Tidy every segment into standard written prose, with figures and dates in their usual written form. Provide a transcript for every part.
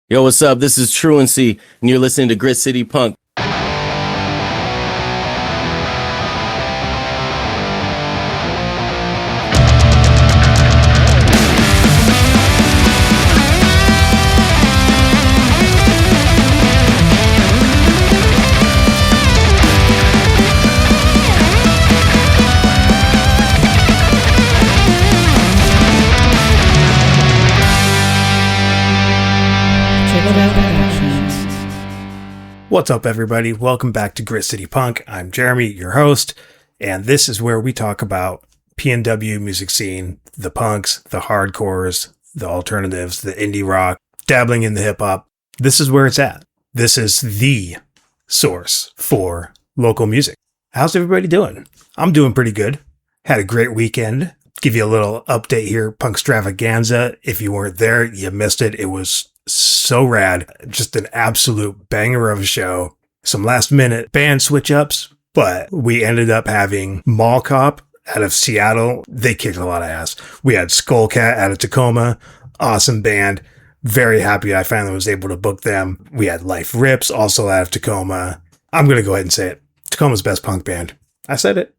Yo, what's up? This is Truancy, and you're listening to Grit City Punk. What's up, everybody? Welcome back to Grit City Punk. I'm Jeremy, your host, and this is where we talk about PNW music scene, the punks, the hardcores, the alternatives, the indie rock, dabbling in the hip-hop. This is where it's at. This is the source for local music. How's everybody doing? I'm doing pretty good. Had a great weekend. Give you a little update here. Punk Stravaganza. If you weren't there, you missed it. It was so rad. Just an absolute banger of a show. Some last minute band switch ups, but we ended up having Mall Cop out of Seattle. They kicked a lot of ass. We had Skullcat out of Tacoma. Awesome band. Very happy I finally was able to book them. We had Life Rips also out of Tacoma. I'm going to go ahead and say it. Tacoma's best punk band. I said it.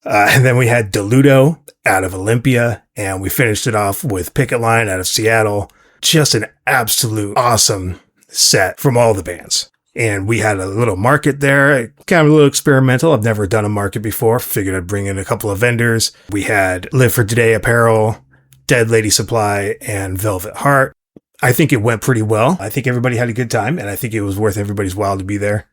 And then we had Deludo out of Olympia, and we finished it off with Picket Line out of Seattle. Just an absolute awesome set from all the bands. And we had a little market there, kind of a little experimental. I've never done a market before. Figured I'd bring in a couple of vendors. We had Live for Today Apparel, Dead Lady Supply, and Velvet Heart. I think it went pretty well. I think everybody had a good time, and I think it was worth everybody's while to be there.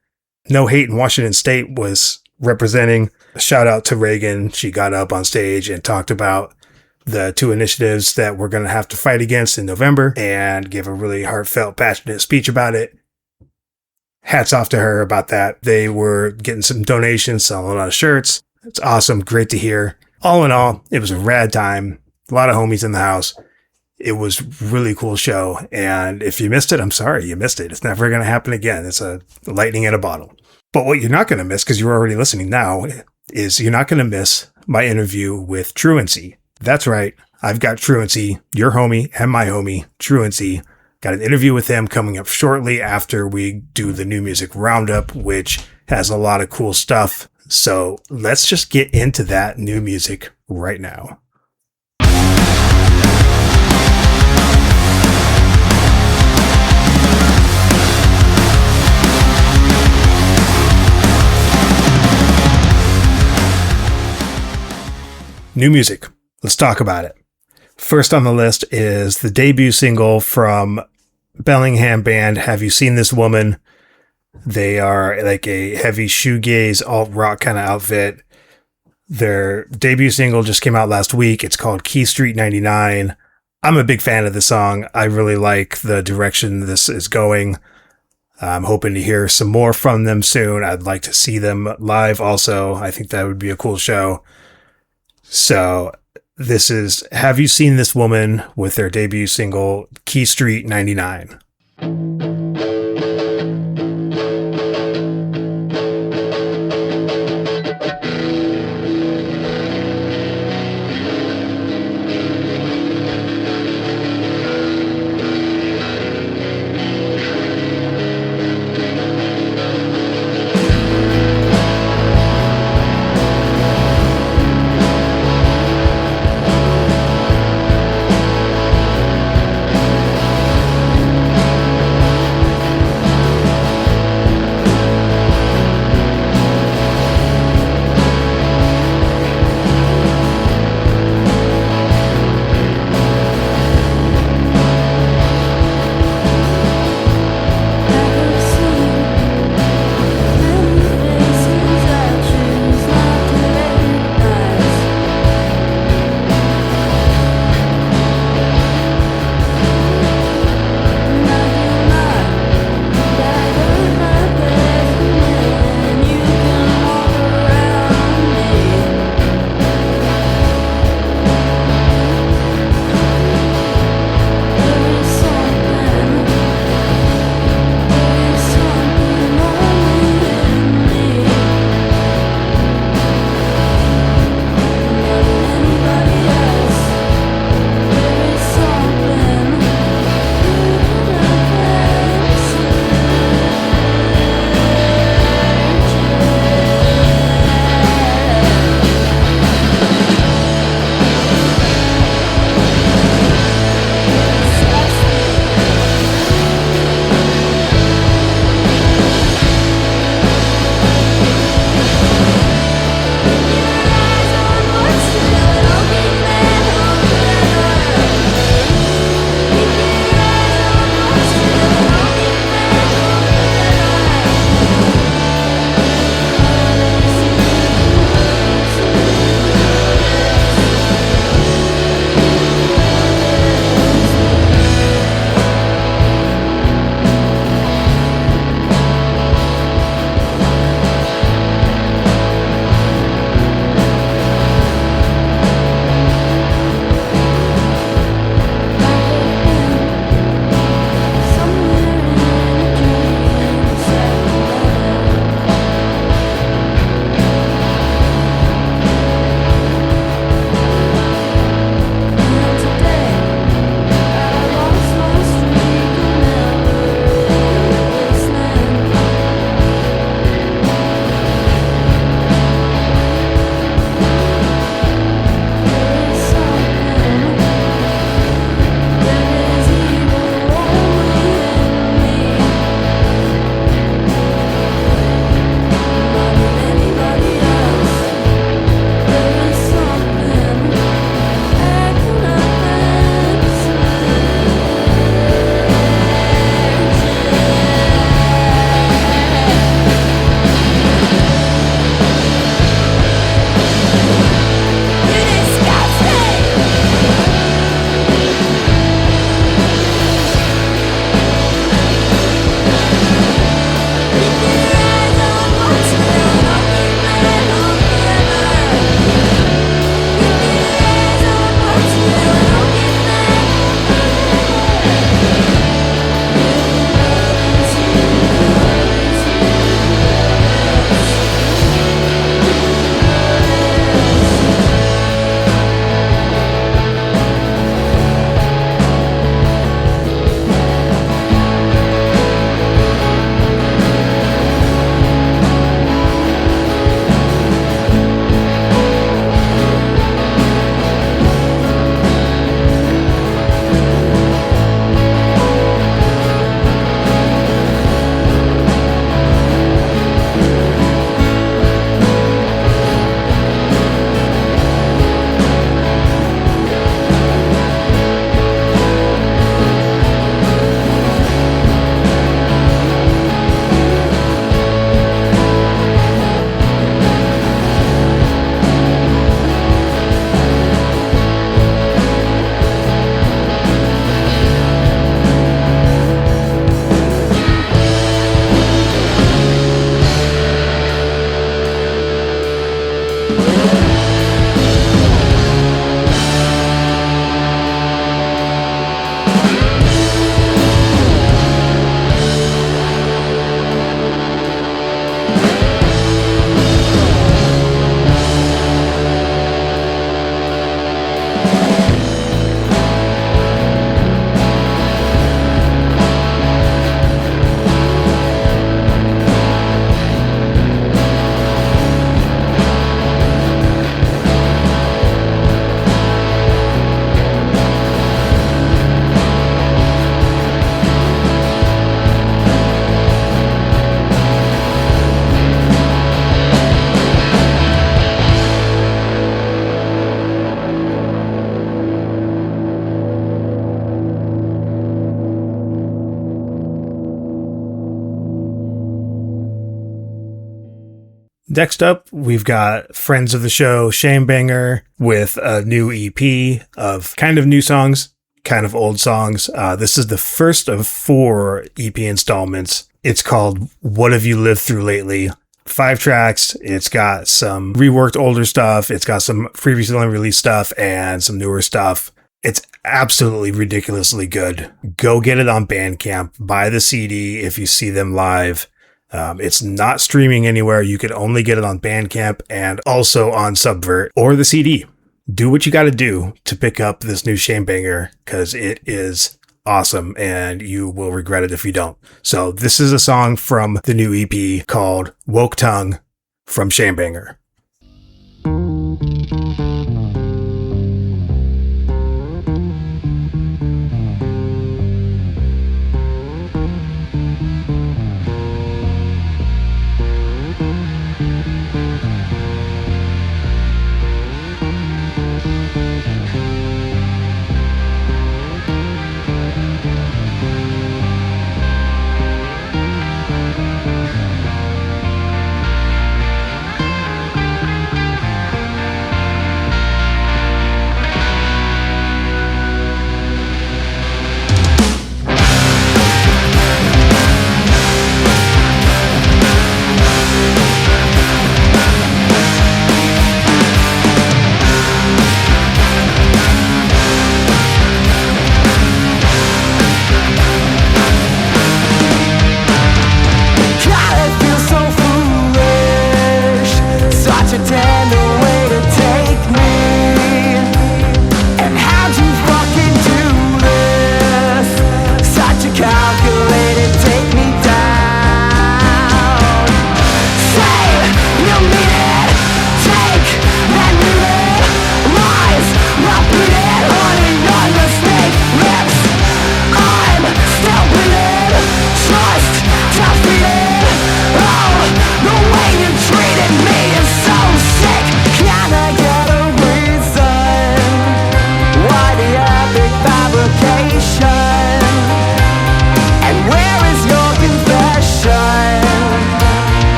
No Hate in Washington State was representing. A shout out to Reagan. She got up on stage and talked about the two initiatives that we're going to have to fight against in November and gave a really heartfelt, passionate speech about it. Hats off to her about that. They were getting some donations, selling a lot of shirts. It's awesome. Great to hear. All in all, it was a rad time. A lot of homies in the house. It was a really cool show. And if you missed it, I'm sorry you missed it. It's never going to happen again. It's a lightning in a bottle. But what you're not going to miss, because you're already listening now, is you're not going to miss my interview with Truancy. That's right. I've got Truancy, your homie and my homie, Truancy. Got an interview with him coming up shortly after we do the new music roundup, which has a lot of cool stuff. So let's just get into that new music right now. New music. Let's talk about it. First on the list is the debut single from Bellingham band, Have You Seen This Woman? They are like a heavy shoegaze, alt-rock kind of outfit. Their debut single just came out last week. It's called Key Street 99. I'm a big fan of the song. I really like the direction this is going. I'm hoping to hear some more from them soon. I'd like to see them live also. I think that would be a cool show. So this is Have You Seen This Woman with their debut single, Key Street 99. Next up, we've got friends of the show, Shamebanger, with a new EP of kind of new songs, kind of old songs. This is the first of 4 EP installments. It's called What Have You Lived Through Lately? 5 tracks. It's got some reworked older stuff. It's got some previously unreleased stuff and some newer stuff. It's absolutely ridiculously good. Go get it on Bandcamp. Buy the CD if you see them live. It's not streaming anywhere. You can only get it on Bandcamp and also on Subvert or the CD. Do what you got to do to pick up this new Shamebanger because it is awesome and you will regret it if you don't. So this is a song from the new EP called Woke Tongue from Shamebanger.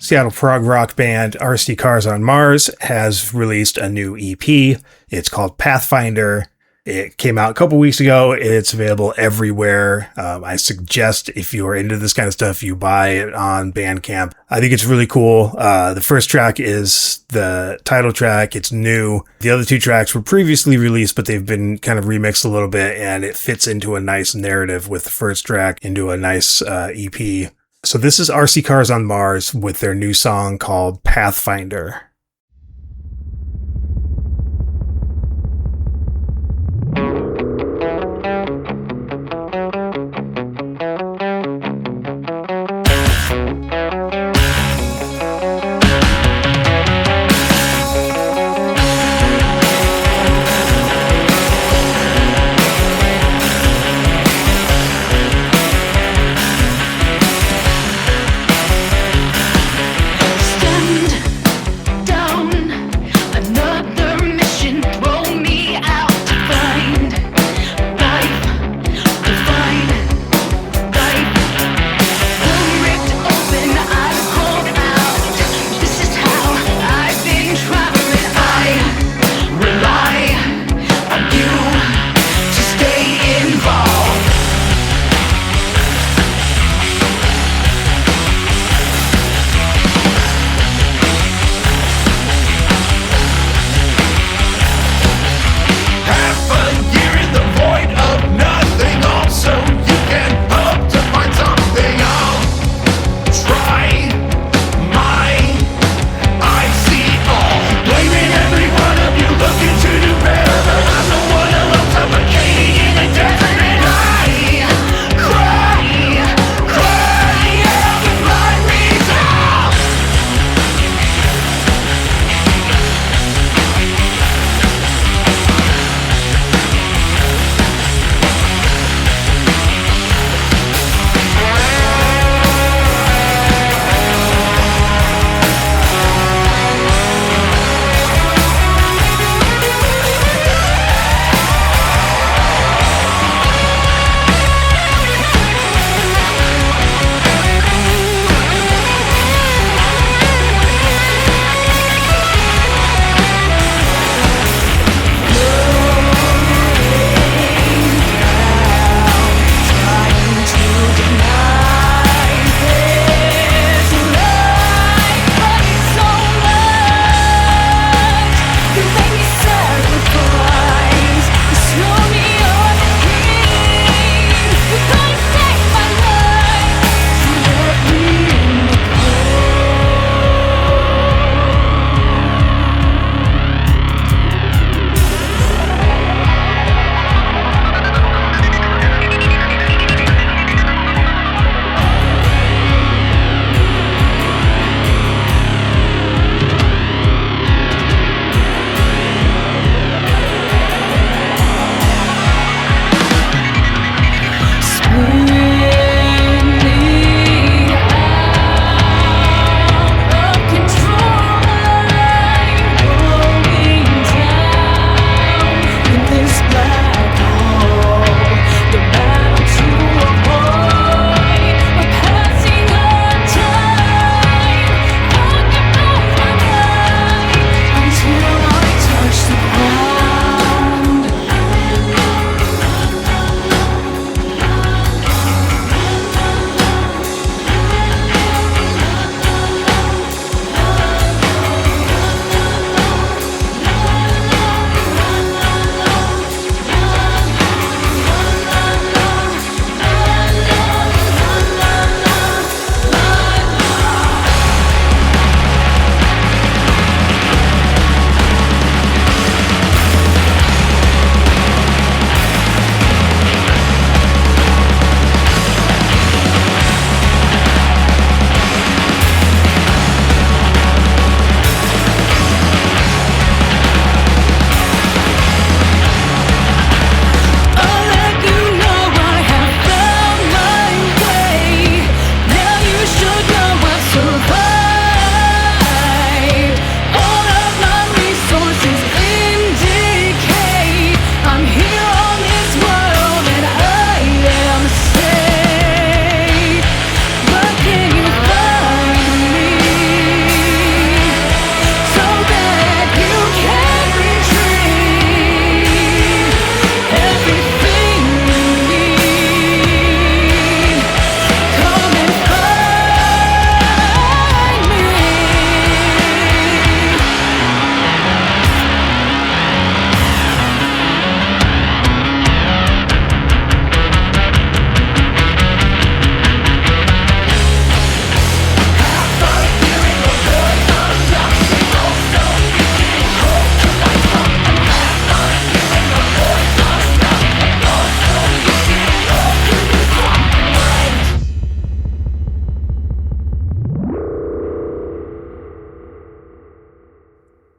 Seattle prog rock band RC Cars on Mars has released a new EP. It's called Pathfinder. It came out a couple weeks ago. It's available everywhere. I suggest if you are into this kind of stuff, you buy it on Bandcamp. I think it's really cool. The first track is the title track. It's new. The other 2 tracks were previously released, but they've been kind of remixed a little bit, and it fits into a nice narrative with the first track into a nice EP. So this is RC Cars on Mars with their new song called Pathfinder.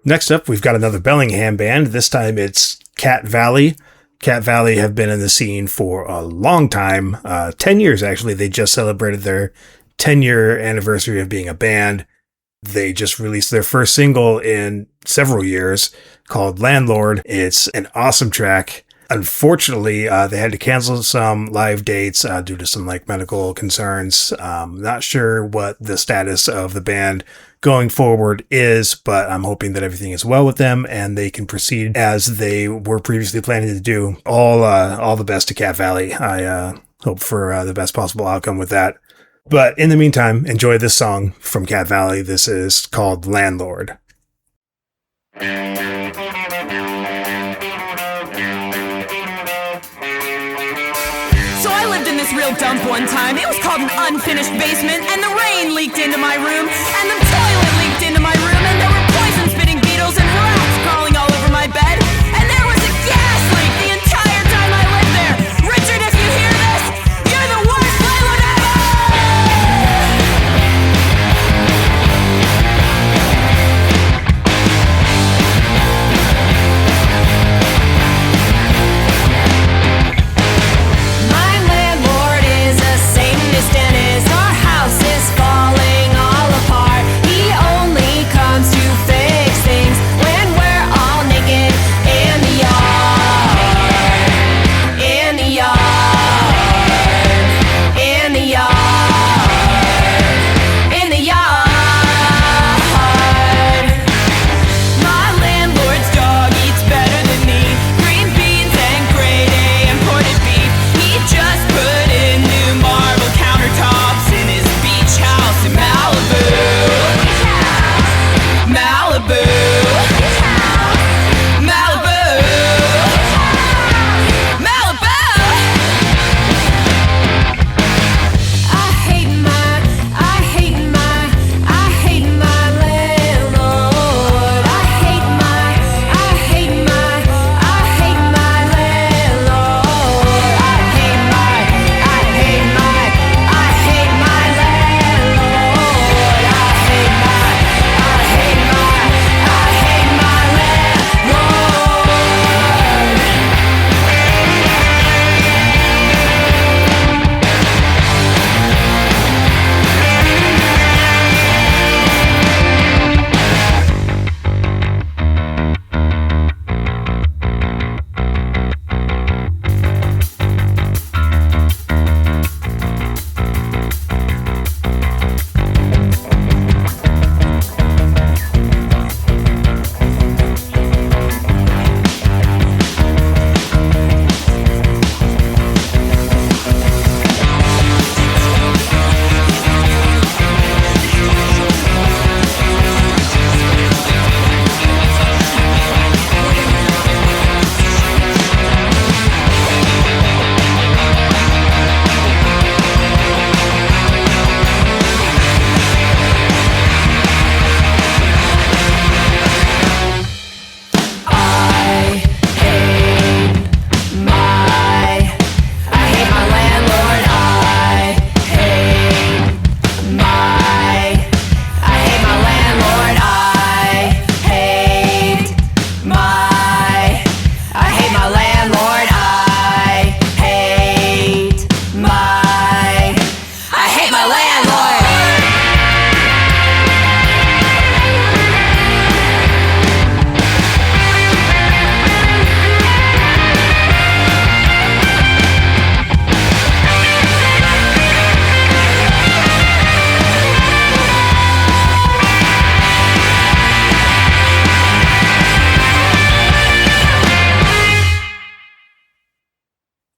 Next up, we've got another Bellingham band. This time it's Cat Valley. Cat Valley have been in the scene for a long time, 10 years actually. They just celebrated their 10-year anniversary of being a band. They just released their first single in several years called Landlord. It's an awesome track. Unfortunately, they had to cancel some live dates due to some medical concerns. Not sure what the status of the band going forward is, but I'm hoping that everything is well with them and they can proceed as they were previously planning to do. All the best to Cat Valley. I hope for the best possible outcome with that. But in the meantime, enjoy this song from Cat Valley. This is called Landlord. So I lived in this real dump one time. It was called an unfinished basement, and the rain leaked into my room, and the toilet leaked into my room, and there were poison-spitting beetles and rats crawling all over my bed, and there was a gas leak the entire time I lived there. Richard, if you hear this, you're the worst landlord ever! My landlord is a Satanist and his our house is falling all apart. He only comes to fix things when we're all naked in the yard. In the yard. In the yard. In the yard. My landlord's dog eats better than me. Green beans and grade A imported beef. He just put in new marble countertops in his beach house in Malibu. Malibu. Malibu. Malibu. I hate my landlord. I hate my landlord. I hate my landlord. I hate my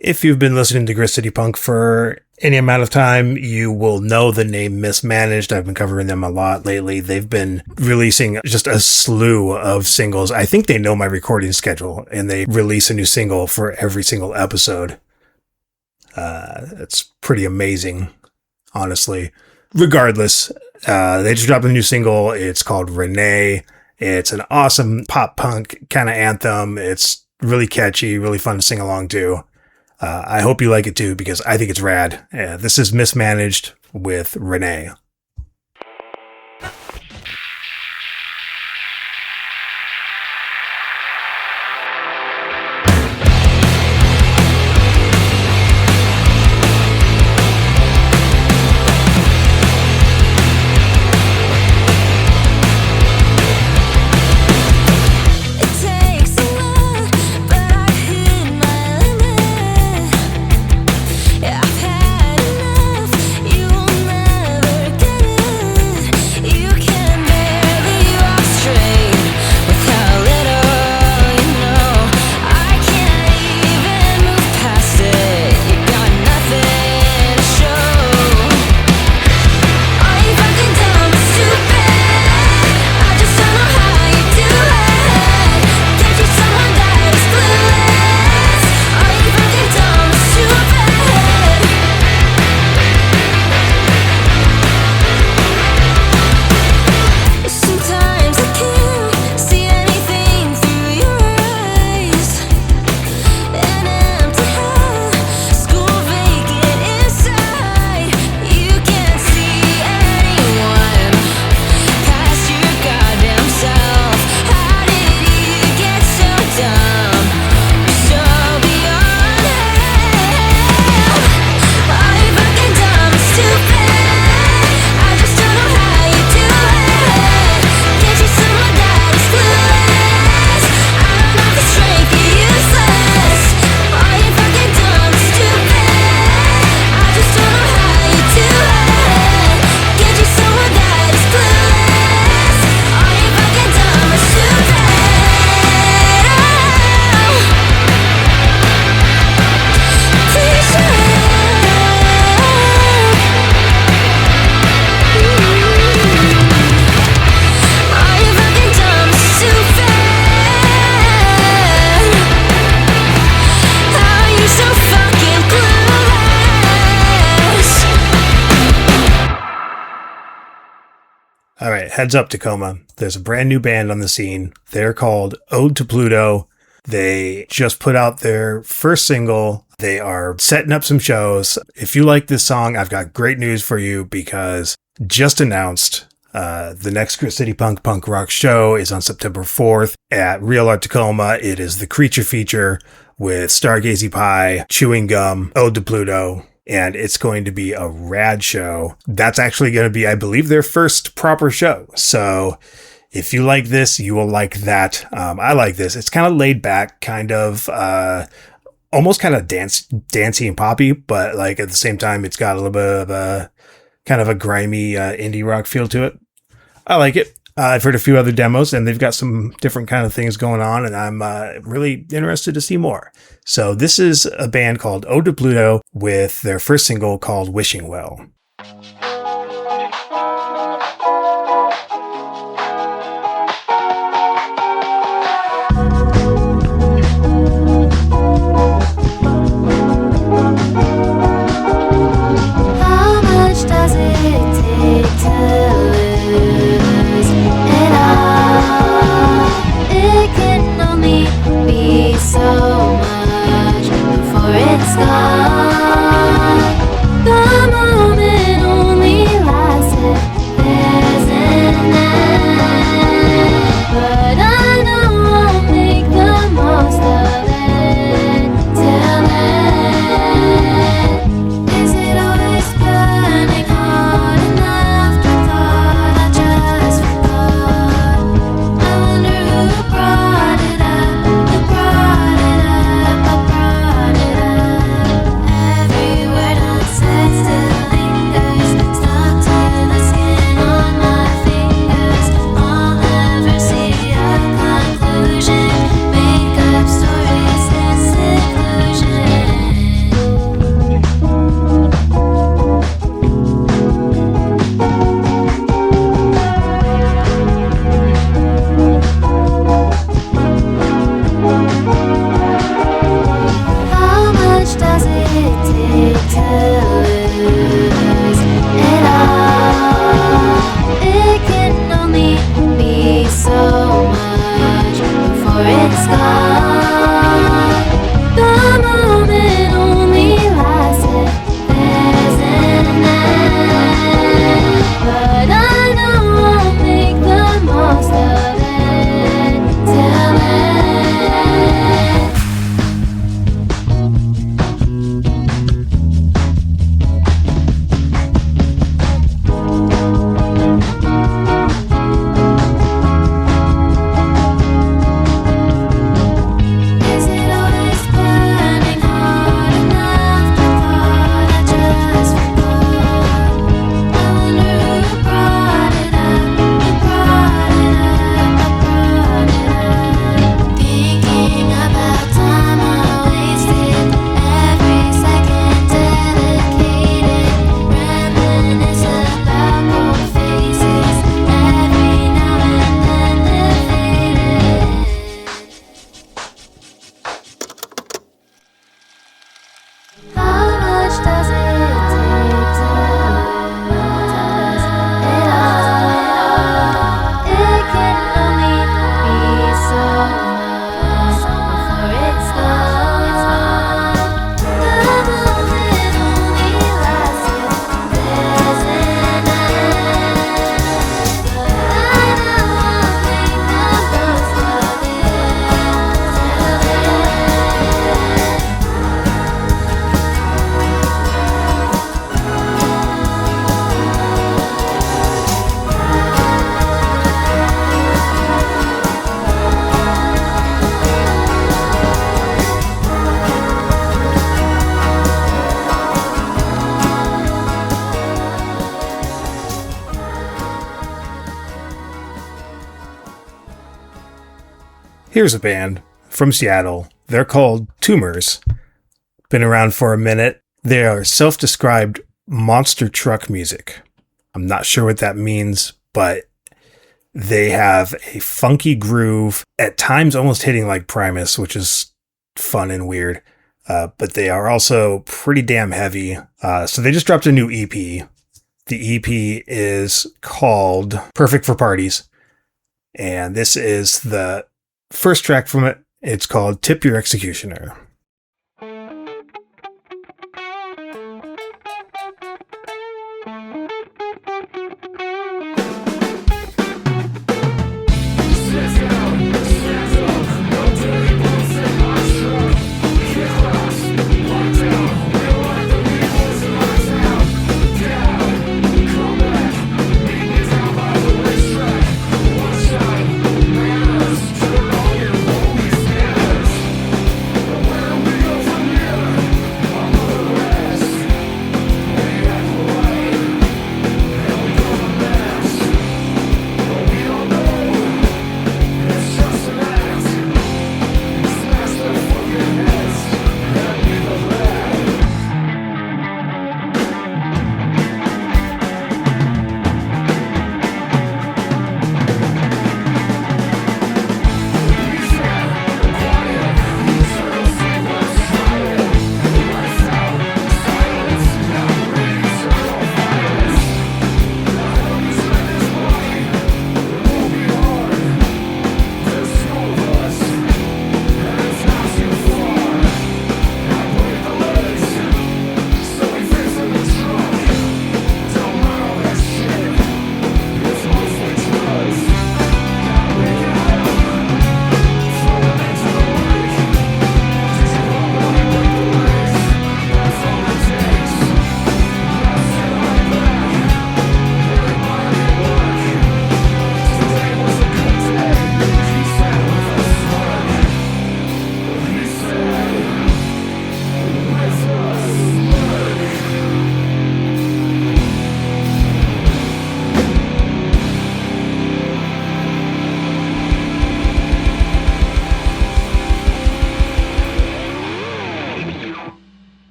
If you've been listening to Grit City Punk for any amount of time, you will know the name Missmanged. I've been covering them a lot lately. They've been releasing just a slew of singles. I think they know my recording schedule, and they release a new single for every single episode. It's pretty amazing, honestly. Regardless, they just dropped a new single. It's called Renee. It's an awesome pop punk kind of anthem. It's really catchy, really fun to sing along to. I hope you like it too, because I think it's rad. This is Missmanged with Renee. All right, heads up, Tacoma. There's a brand new band on the scene. They're called Ode to Pluto. They just put out their first single. They are setting up some shows. If you like this song, I've got great news for you because just announced the next Grit City Punk Rock show is on September 4th at Real Art Tacoma. It is the Creature feature with Stargazy Pie, Chewing Gum, Ode to Pluto. And it's going to be a rad show. That's actually going to be, I believe, their first proper show. So if you like this, you will like that. I like this. It's kind of laid back, kind of, almost kind of dancey and poppy, but like at the same time, it's got a little bit of a kind of a grimy indie rock feel to it. I like it. I've heard a few other demos and they've got some different kind of things going on, and I'm really interested to see more. So this is a band called Ode to Pluto with their first single called Wishing Well. How much does it take to lose it all? It can only be so much before it's gone. The moment only lasts if there's an end. But I know I'll make the most of it till then. Is it always burning hard enough to thought I just forgot? I wonder who brought it up, who brought it up, who brought it up. Every word unsaid still lingers, stuck to the skin on my fingers. I'll never see a conclusion, make up stories in seclusion. How much does it take to lose it all? It can only be so much before it's gone. The moment only lasts if there's an end. But I know I'll make the most of it till then. Is it always burning hard enough to thought I just forgot? I wonder who brought it up, who brought it up, who brought it up. Thinking about time I wasted, every second dedicated. Reminisce about old faces, every now and then they're faded. How much does it take to lose it all? It can only be so much before it's gone. The moment only lasts if there's an end. But I know I'll make the most of it till then. Here's a band from Seattle. They're called Tumors. Been around for a minute. They are self-described monster truck music. I'm not sure what that means, but they have a funky groove, at times almost hitting like Primus, which is fun and weird. But they are also pretty damn heavy. So they just dropped a new EP The EP is called Perfect for Parties, and this is the first track from it. It's called Tip Your Executioner.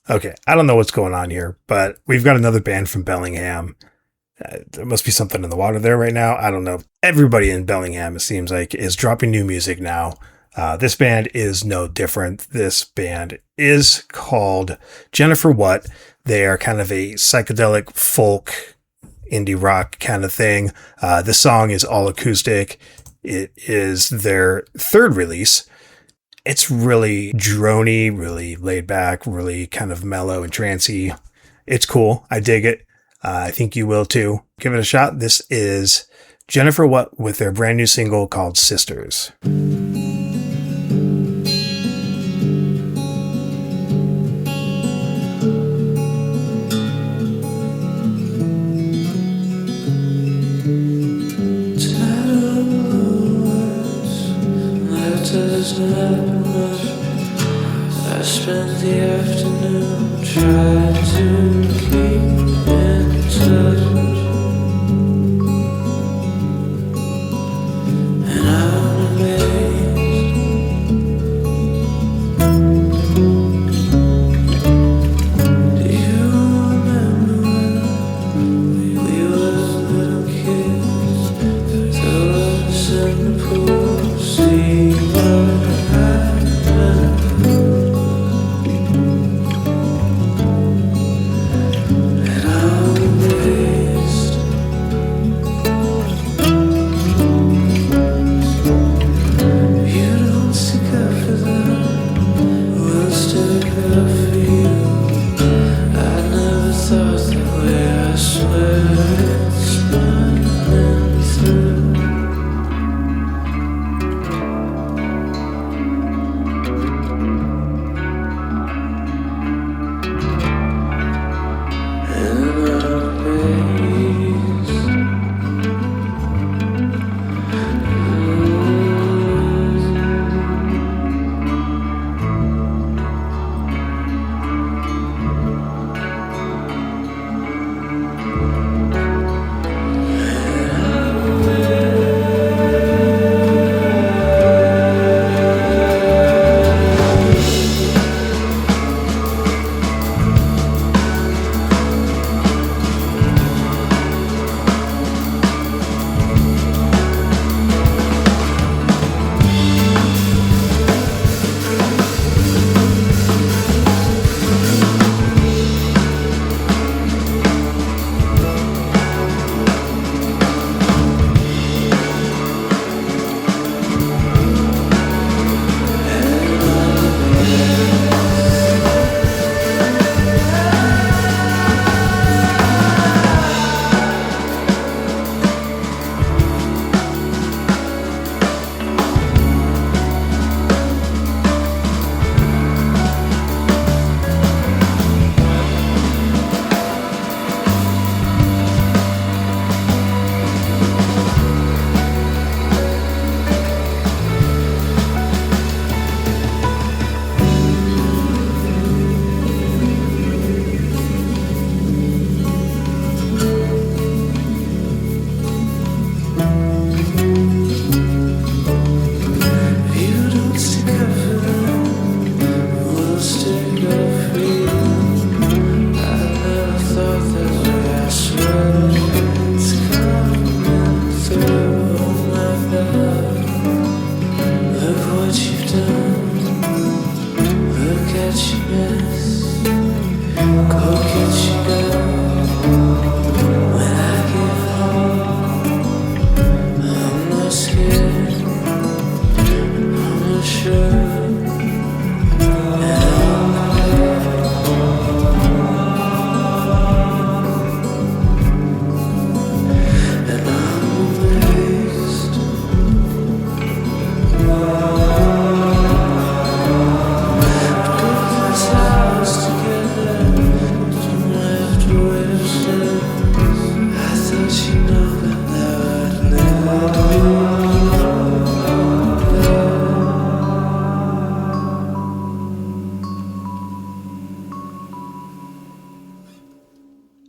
Okay, I don't know what's going on here, but we've got another band from Bellingham. There must be something in the water there right now. I don't know. Everybody in Bellingham, it seems like, is dropping new music now. This band is no different. This band is called Jennifer What. They are kind of a psychedelic folk, indie rock kind of thing. This song is all acoustic. It is their third release. It's really droney, really laid back, really kind of mellow and trancy. It's cool. I dig it. I think you will too. Give it a shot. This is Jennifer What with their brand new single called Sisters. I spent the afternoon trying to keep in touch, and I'm amazed. Do you remember when we were little kids? Throw us in the pool, see what happened.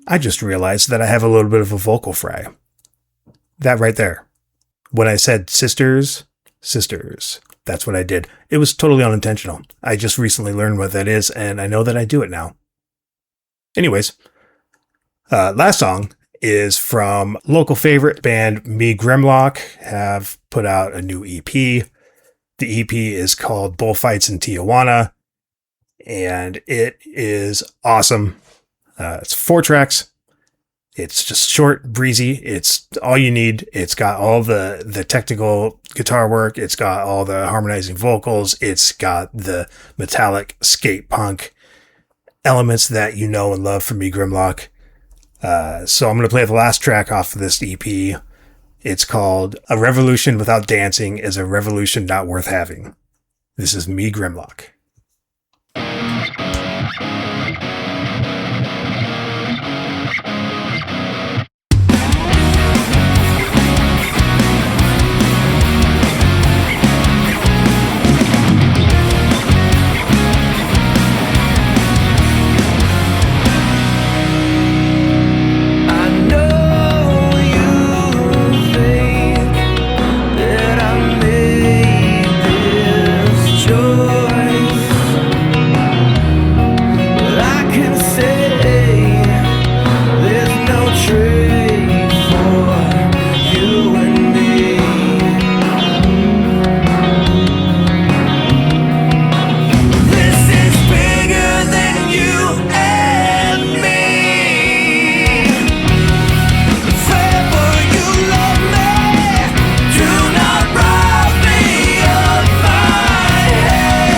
I just realized that I have a little bit of a vocal fry. That right there. When I said sisters, that's what I did. It was totally unintentional. I just recently learned what that is, and I know that I do it now. Anyways, last song is from local favorite band Me Grimlock, have put out a new EP. The EP is called Bullfights in Tijuana, and it is awesome. It's 4 tracks. It's just short, breezy. It's all you need. It's got all the technical guitar work. It's got all the harmonizing vocals. It's got the metallic skate punk elements that you know and love from Me Grimlock. So I'm going to play the last track off of this EP. It's called A Revolution Without Dancing is a Revolution Not Worth Having. This is Me Grimlock. I know you think that I made this choice, but I can say there's no trade for you and me. This is bigger than you and me. Forever you love me. Do not rob me of my hate.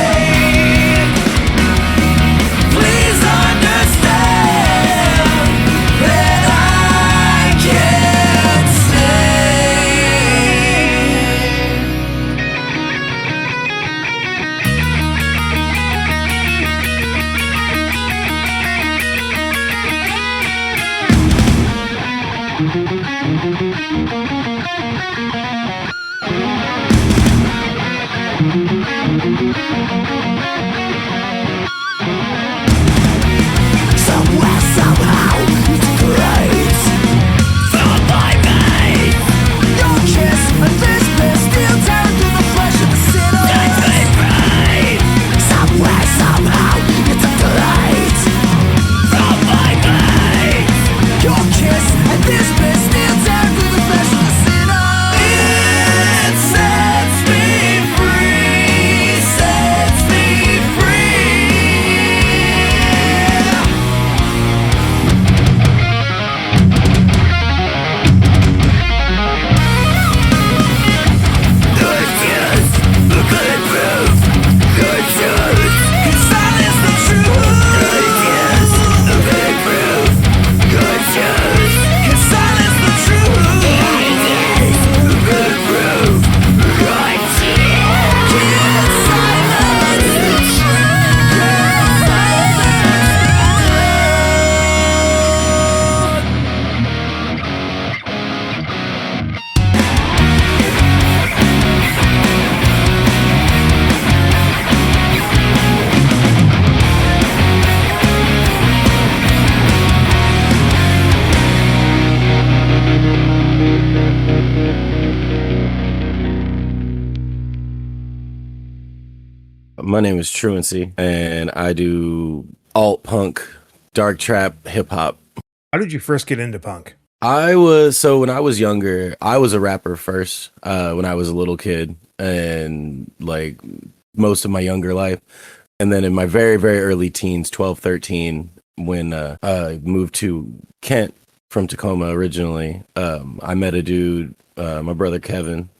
Please understand that I can't stay. Somewhere, somehow, it's great. From my veins, your kiss and this bliss still tear through the flesh of the sinner. Somewhere, somehow, it's great. From my veins, your kiss and this bliss still tear through the flesh of the sinner. It sets me free, sets me free. Good news, good proof, good truth. Can silence the truth. Good news, good proof, good truth. Can silence the truth. Good news, good proof, good truth. Can silence the truth. My name is Truancy, and I do alt punk, dark trap, hip hop. How did you first get into punk? When I was younger, I was a rapper first, when I was a little kid, and like most of my younger life. And then in my very, very early teens, 12, 13, when I moved to Kent from Tacoma originally, I met a dude, my brother Kevin.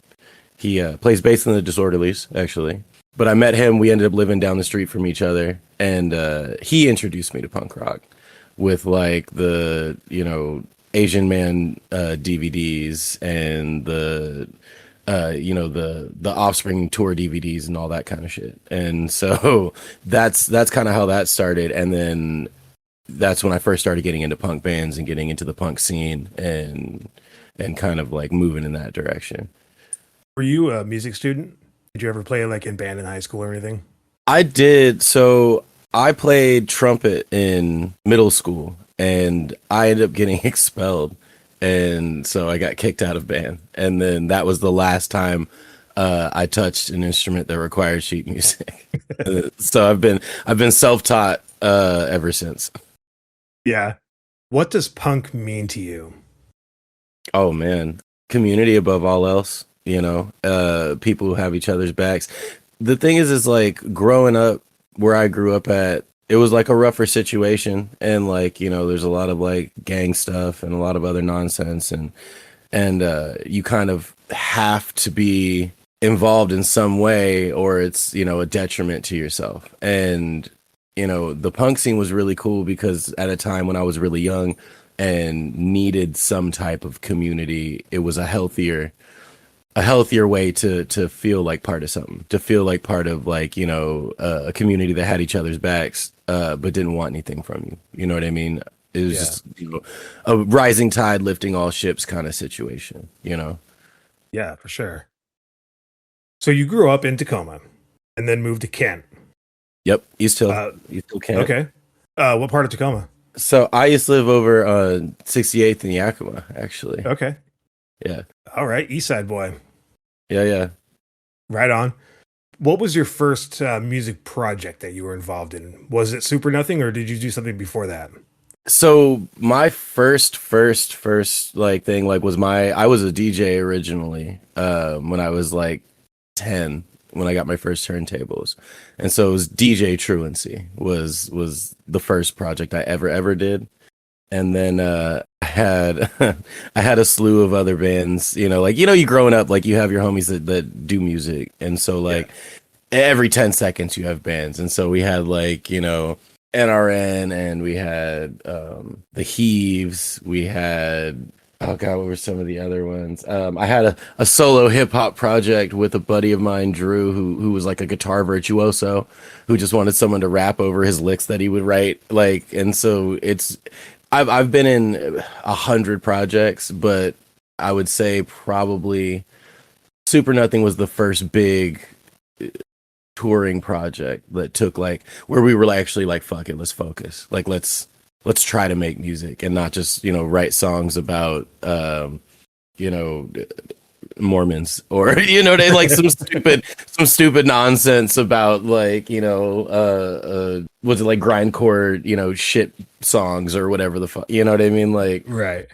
He plays bass in the Disorderlies, actually. But I met him. We ended up living down the street from each other, and he introduced me to punk rock with like the Asian Man DVDs and the Offspring tour DVDs and all that kind of shit. And so that's kind of how that started. And then that's when I first started getting into punk bands and getting into the punk scene and kind of like moving in that direction. Were you a music student? Did you ever play like in band in high school or anything? I did. So I played trumpet in middle school, and I ended up getting expelled, and so I got kicked out of band. And then that was the last time I touched an instrument that required sheet music. So I've been self taught ever since. Yeah. What does punk mean to you? Oh man, community above all else. People who have each other's backs. The thing is like growing up where I grew up at, it was like a rougher situation, and like there's a lot of like gang stuff and a lot of other nonsense, and you kind of have to be involved in some way, or it's a detriment to yourself. And the punk scene was really cool because at a time when I was really young and needed some type of community, it was a healthier way to feel like part of something, to feel like part of like a community that had each other's backs, but didn't want anything from you. You know what I mean? It was just a rising tide lifting all ships kind of situation. Yeah, for sure. So you grew up in Tacoma and then moved to Kent. Yep, East Hill. Uh, East Hill Camp. Okay. What part of Tacoma? So I used to live over 68th in Yakima, actually. Okay. Yeah. All right. East Side boy. Yeah. Right on. What was your first music project that you were involved in? Was it Super Nothing, or did you do something before that? So my first like thing like was I was a DJ originally when I was like 10, when I got my first turntables. And so it was DJ Truancy was the first project I ever did. And then I had I had a slew of other bands, like you growing up, like you have your homies that do music. And so like every 10 seconds you have bands. And so we had like, NRN, and we had the Heaves, we had, oh god, what were some of the other ones? I had a solo hip hop project with a buddy of mine, Drew, who was like a guitar virtuoso, who just wanted someone to rap over his licks that he would write. Like, and so I've been in 100 projects, but I would say probably Super Nothing was the first big touring project that took like where we were actually like, fuck it, let's focus, like let's try to make music and not just write songs about Mormons, or they like some stupid nonsense about like was it like grindcore shit songs or whatever the fuck, you know what I mean? Like, Right.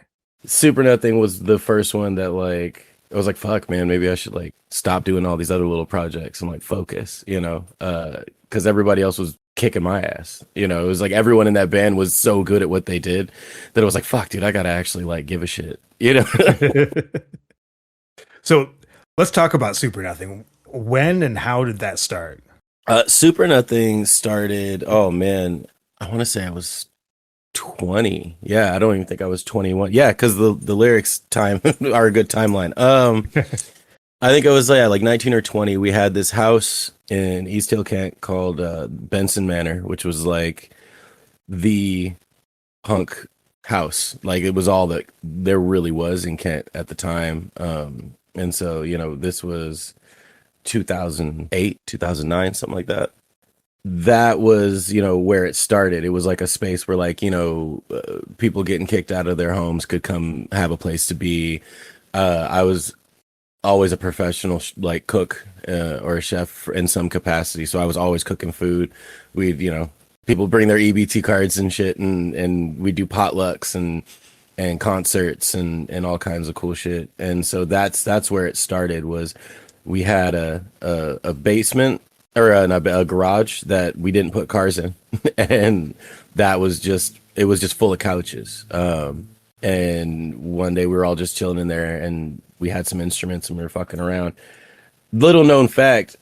Super Nothing was the first one that like I was like, fuck man, maybe I should like stop doing all these other little projects and like focus, because everybody else was kicking my ass. It was like everyone in that band was so good at what they did that it was like, fuck dude, I gotta actually like give a shit. So let's talk about Super Nothing. When and how did that start? Super Nothing started, oh man, I want to say I was 20. Yeah, I don't even think I was 21. Yeah, because the lyrics time are a good timeline. I think it was like 19 or 20. We had this house in East Hill, Kent called Benson Manor, which was like the punk house. Like it was all that there really was in Kent at the time. And so, this was 2008, 2009, something like that. That was, where it started. It was like a space where like, people getting kicked out of their homes could come have a place to be. I was always a professional like cook or a chef in some capacity, so I was always cooking food. We'd people bring their EBT cards and shit, and we do potlucks and concerts and all kinds of cool shit. And so that's where it started. Was we had a basement or a garage that we didn't put cars in, and it was just full of couches. And one day we were all just chilling in there, and we had some instruments and we were fucking around. Little known fact,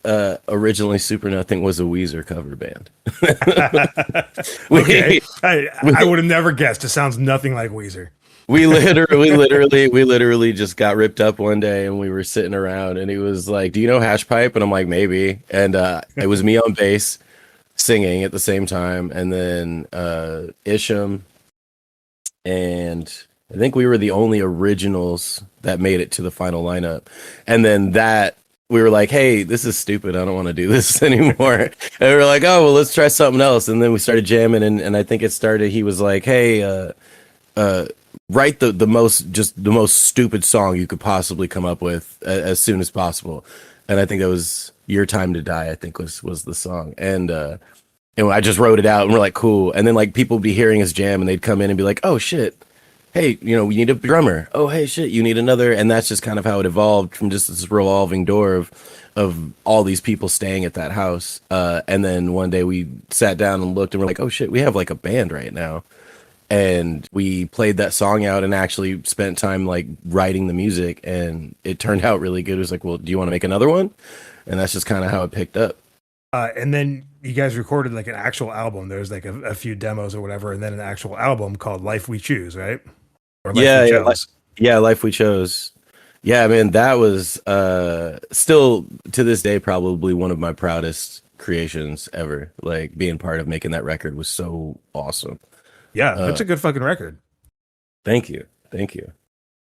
originally Super Nothing was a Weezer cover band. Okay. I would have never guessed. It sounds nothing like Weezer. We literally just got ripped up one day, and we were sitting around, and he was like, "Do you know Hash Pipe?" And I'm like, "Maybe." And it was me on bass singing at the same time, and then Isham, and I think we were the only originals that made it to the final lineup. And then that we were like, hey, this is stupid. I don't want to do this anymore. And we were like, oh, well, let's try something else. And then we started jamming, and I think it started, he was like, hey, write the most stupid song you could possibly come up with as soon as possible. And I think that was Your Time to Die, I think was the song. And I just wrote it out, and we're like, cool. And then like people would be hearing us jam, and they'd come in and be like, oh shit, hey, we need a drummer. Oh, hey, shit, you need another. And that's just kind of how it evolved from just this revolving door of all these people staying at that house. And then one day we sat down and looked, and we're like, oh shit, we have like a band right now. And we played that song out and actually spent time like writing the music, and it turned out really good. It was like, well, do you want to make another one? And that's just kind of how it picked up. And then you guys recorded like an actual album. There's like a few demos or whatever, and then an actual album called Life We Choose, right? Or Life Yeah, We yeah, Chose. Life We Chose. Yeah, man, that was still to this day probably one of my proudest creations ever. Like being part of making that record was so awesome. Yeah, that's a good fucking record. Thank you. Thank you.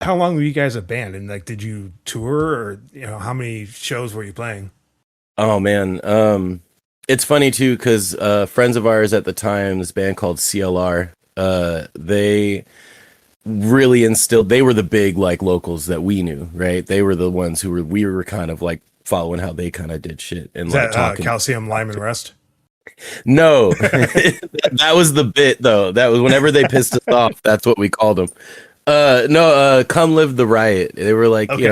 How long were you guys a band? And like, did you tour, or how many shows were you playing? Oh man, it's funny too because friends of ours at the time, this band called CLR, they really instilled. They were the big like locals that we knew, right? They were the ones we were kind of like following how they kind of did shit and Is like that talking. Calcium, Lime, and Rust? No, that was the bit though. That was whenever they pissed us off. That's what we called them. No, Come Live the Riot. They were like, Okay.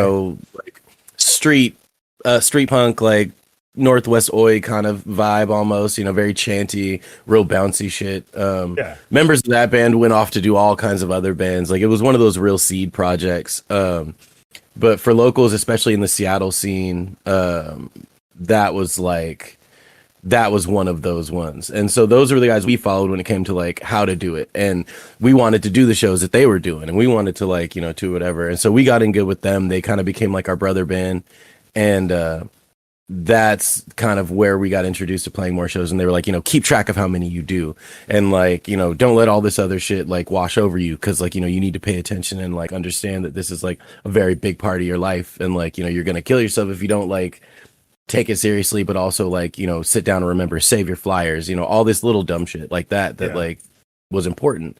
like street punk, like Northwest Oi kind of vibe almost, very chanty, real bouncy shit. Yeah. Members of that band went off to do all kinds of other bands. Like it was one of those real seed projects. But for locals, especially in the Seattle scene, that was one of those ones. And so those were the guys we followed when it came to like how to do it. And we wanted to do the shows that they were doing, and we wanted to like, do whatever. And so we got in good with them. They kind of became like our brother band. And that's kind of where we got introduced to playing more shows. And they were like, keep track of how many you do. And like, don't let all this other shit like wash over you. Cause like, you need to pay attention and like understand that this is like a very big part of your life. And like, you're going to kill yourself if you don't like take it seriously, but also like, sit down and remember, save your flyers, all this little dumb shit like that Yeah. like was important.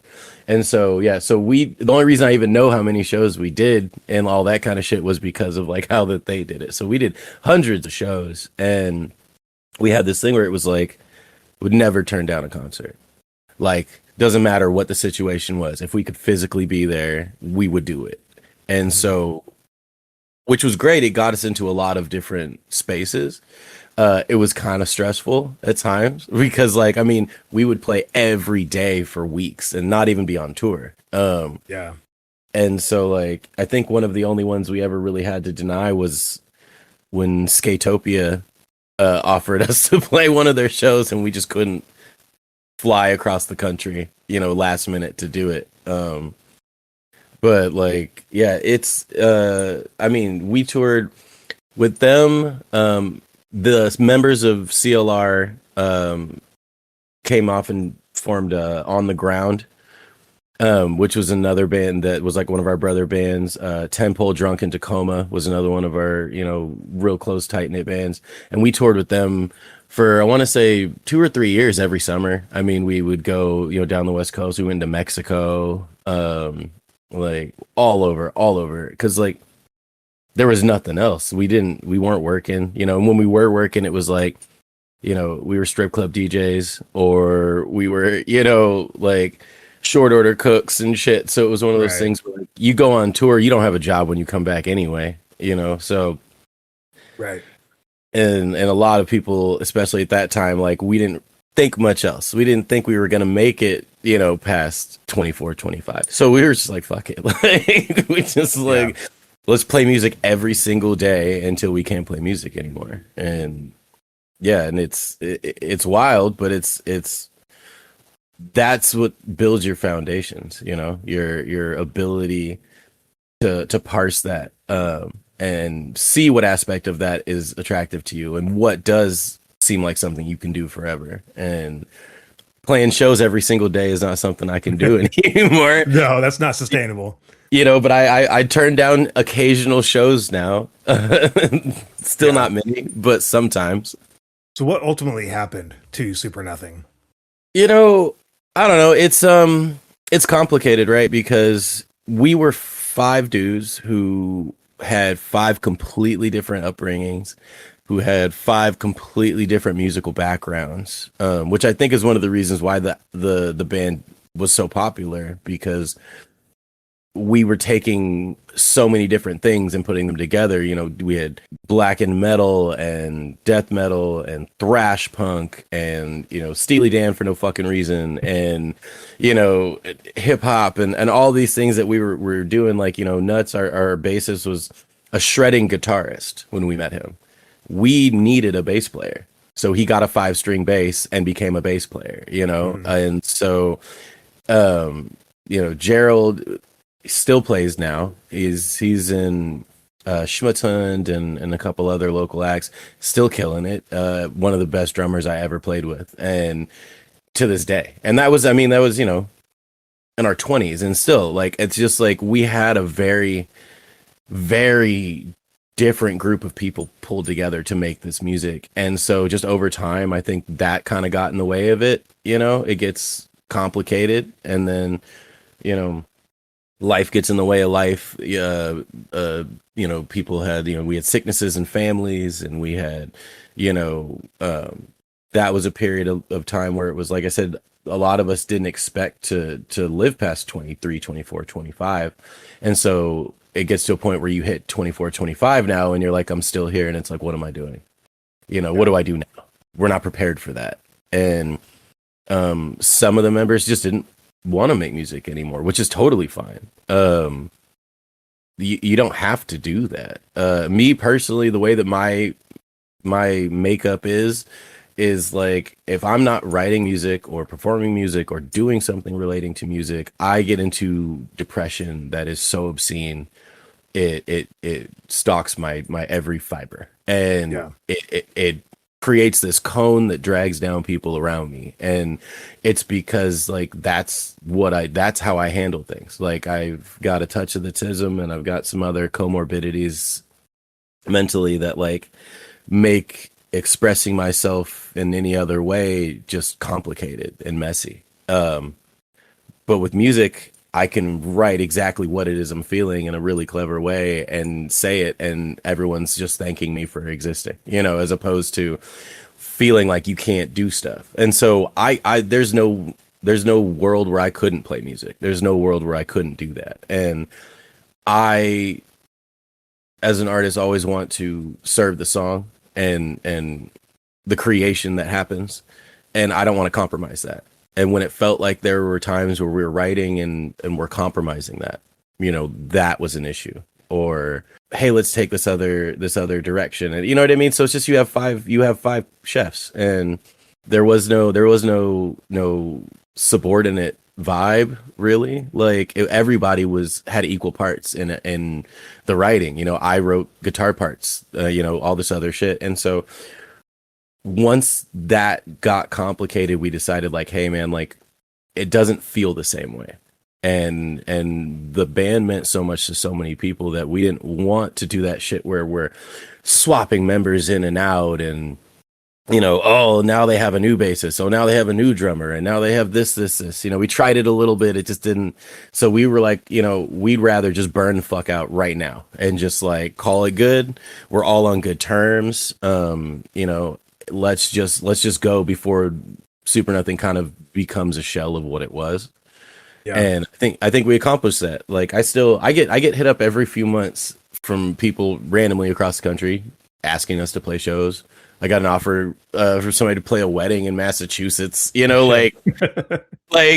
And so, yeah, so the only reason I even know how many shows we did and all that kind of shit was because of like how that they did it. So we did hundreds of shows, and we had this thing where it was like, would never turn down a concert. Like, doesn't matter what the situation was. If we could physically be there, we would do it. And so, which was great. It got us into a lot of different spaces. It was kind of stressful at times because like, I mean, we would play every day for weeks and not even be on tour. Yeah. And so like, I think one of the only ones we ever really had to deny was when Skatopia offered us to play one of their shows, and we just couldn't fly across the country, last minute to do it. But like, yeah, it's, I mean, we toured with them. The members of CLR came off and formed On the Ground, which was another band that was like one of our brother bands. 10-Pole Drunk in Tacoma was another one of our, real close, tight-knit bands. And we toured with them for, I want to say, 2 or 3 years every summer. I mean, we would go, down the West Coast. We went to Mexico, like all over. Because like, there was nothing else. We weren't working, and when we were working, it was like, we were strip club DJs, or we were, like short order cooks and shit. So it was one of those Right. things where like, you go on tour, you don't have a job when you come back anyway, so. Right. And a lot of people, especially at that time, like we didn't think much else. We didn't think we were going to make it, past 24, 25. So we were just like, fuck it. Like, we just like, let's play music every single day until we can't play music anymore. And yeah, and it's wild, but it's that's what builds your foundations, your ability to parse that, and see what aspect of that is attractive to you and what does seem like something you can do forever. And playing shows every single day is not something I can do anymore. No, that's not sustainable. But I turn down occasional shows now. Still not many, but sometimes. So what ultimately happened to Super Nothing? I don't know. It's complicated, right? Because we were five dudes who had five completely different upbringings, who had five completely different musical backgrounds, which I think is one of the reasons why the band was so popular, because we were taking so many different things and putting them together. We had blackened metal and death metal and thrash punk and, Steely Dan for no fucking reason. And, hip hop and all these things that we were doing. Like, Nuts, our bassist, was a shredding guitarist when we met him. We needed a bass player. So he got a 5-string bass and became a bass player, And so, Gerald still plays now. He's in Schmutzhund and a couple other local acts, still killing it. One of the best drummers I ever played with, and to this day. And that was in our 20s, and still, like, it's just like we had a very, very different group of people pulled together to make this music. And so just over time, I think that kind of got in the way of it. It gets complicated, and then life gets in the way of life. People had, we had sicknesses and families, and we had, that was a period of time where it was, like I said, a lot of us didn't expect to live past 23, 24, 25. And so it gets to a point where you hit 24, 25 now, and you're like, I'm still here. And it's like, what am I doing? What do I do now? We're not prepared for that. And some of the members just didn't want to make music anymore, which is totally fine. You don't have to do that. Me personally, the way that my makeup is like, if I'm not writing music or performing music or doing something relating to music, I get into depression that is so obscene. It stalks my every fiber, and it creates this cone that drags down people around me. And it's because, like, that's how I handle things. Like, I've got a touch of autism, and I've got some other comorbidities mentally that, like, make expressing myself in any other way just complicated and messy. But with music, I can write exactly what it is I'm feeling in a really clever way and say it, and everyone's just thanking me for existing, as opposed to feeling like you can't do stuff. And so there's no world where I couldn't play music. There's no world where I couldn't do that. And I, as an artist, always want to serve the song and the creation that happens, and I don't want to compromise that. And when it felt like there were times where we were writing and we're compromising that, that was an issue. Or, hey, let's take this other direction. And you know what I mean? So it's just, you have five chefs, and there was no subordinate vibe, really. Like, everybody had equal parts in the writing. I wrote guitar parts, all this other shit. And so once that got complicated, we decided, like, hey man, like, it doesn't feel the same way. And the band meant so much to so many people that we didn't want to do that shit where we're swapping members in and out, and oh, now they have a new bassist, so now they have a new drummer, and now they have this. We tried it a little bit, it just didn't. So we were like, we'd rather just burn the fuck out right now and just, like, call it good. We're all on good terms. Let's just go before Super Nothing kind of becomes a shell of what it was. Yeah. And I think we accomplished that. Like, I get hit up every few months from people randomly across the country asking us to play shows. I got an offer for somebody to play a wedding in Massachusetts, like,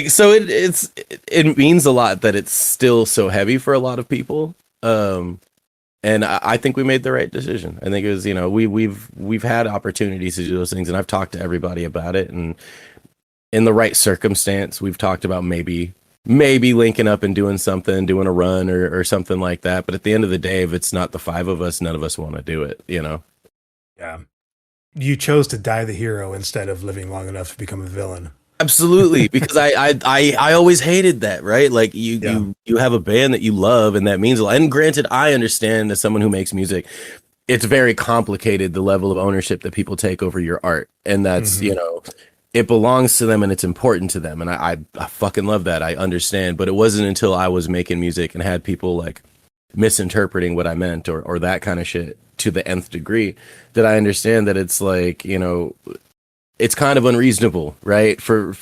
so it means a lot that it's still so heavy for a lot of people. And I think we made the right decision. I think it was, we've had opportunities to do those things, and I've talked to everybody about it. And in the right circumstance, we've talked about maybe linking up and doing a run or something like that. But at the end of the day, if it's not the five of us, none of us want to do it, Yeah. You chose to die the hero instead of living long enough to become a villain. Absolutely, because I always hated that, right? Like you have a band that you love and that means a lot. And granted, I understand as someone who makes music, it's very complicated, the level of ownership that people take over your art. And that's, Mhm. it belongs to them and it's important to them. And I fucking love that. I understand. But it wasn't until I was making music and had people like misinterpreting what I meant or that kind of shit to the nth degree that I understand that it's like, it's kind of unreasonable, right? For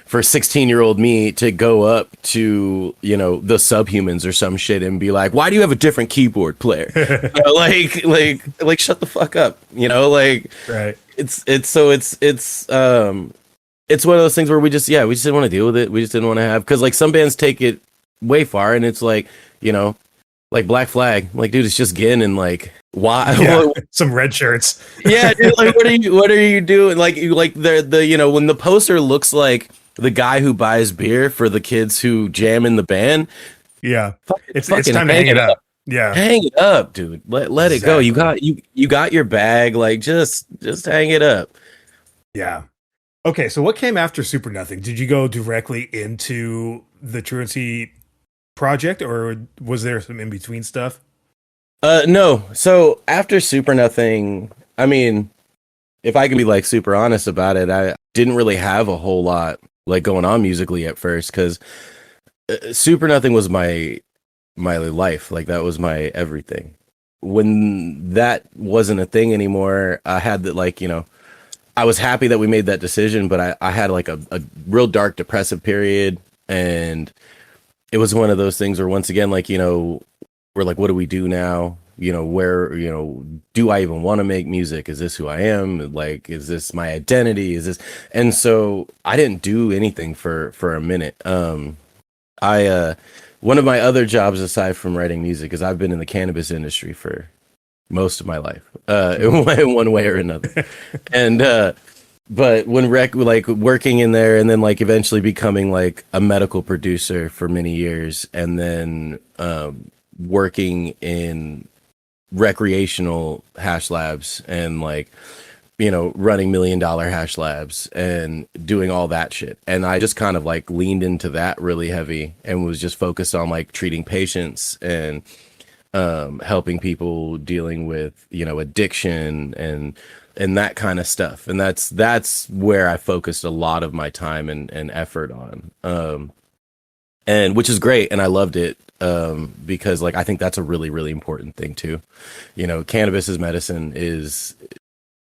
16-year-old me to go up to, the Subhumans or some shit and be like, why do you have a different keyboard player? Like shut the fuck up. Like Right. it's one of those things where we just didn't want to deal with it. We just didn't want to have, because like some bands take it way far and it's like, like Black Flag, like, dude, it's just Gin and like why Yeah. Some red shirts. yeah, dude, like what are you doing? Like you like the when the poster looks like the guy who buys beer for the kids who jam in the band, Yeah. It's fucking time to hang it up. Yeah. hang it up, dude. Let it go. You got your bag, like just hang it up. Yeah. Okay, so what came after Super Nothing? Did you go directly into the Truancy project, or was there some in between stuff? No. So after Super Nothing, I mean, if I can be like super honest about it, I didn't really have a whole lot like going on musically at first, because Super Nothing was my life. Like that was my everything. When that wasn't a thing anymore, I had that, like, I was happy that we made that decision, but I had like a real dark depressive period. And it was one of those things where once again, like, we're like, what do we do now? Where, do I even want to make music? Is this who I am? Like, is this my identity? Is this? And so I didn't do anything for a minute. One of my other jobs aside from writing music is I've been in the cannabis industry for most of my life, in one way or another. And but when like working in there and then like eventually becoming like a medical producer for many years, and then working in recreational hash labs and like running $1 million hash labs and doing all that shit. And I just kind of like leaned into that really heavy and was just focused on like treating patients and helping people dealing with, addiction and that kind of stuff. And that's where I focused a lot of my time and effort on. And which is great. And I loved it. Because like, I think that's a really, really important thing too. Cannabis as medicine is,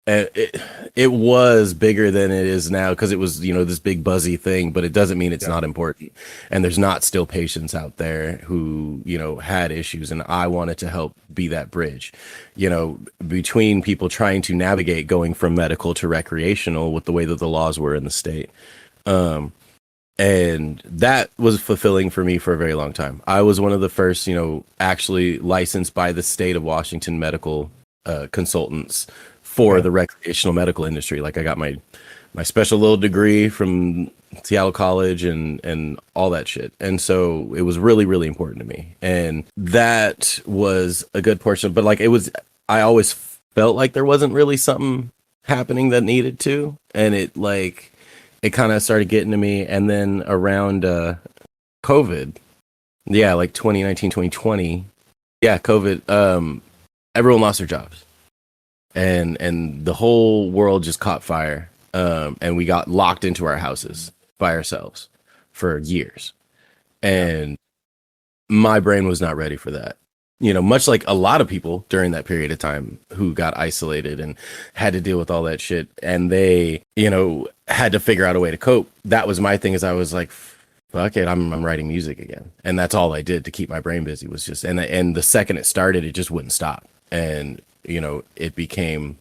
it was bigger than it is now because it was, this big buzzy thing, but it doesn't mean it's not important. And there's not still patients out there who, had issues. And I wanted to help be that bridge, between people trying to navigate going from medical to recreational with the way that the laws were in the state. And that was fulfilling for me for a very long time. I was one of the first, actually licensed by the state of Washington medical consultants for the recreational medical industry. Like I got my special little degree from Seattle College and all that shit. And so it was really, really important to me. And that was a good portion. But like I always felt like there wasn't really something happening that needed to. And it kind of started getting to me. And then around COVID, like 2019, 2020, COVID, everyone lost their jobs. And the whole world just caught fire. And we got locked into our houses by ourselves for years. And my brain was not ready for that. Much like a lot of people during that period of time who got isolated and had to deal with all that shit. And they, had to figure out a way to cope. That was my thing, is I was like, fuck it, I'm writing music again. And that's all I did to keep my brain busy, was just, and the second it started, it just wouldn't stop. And, it became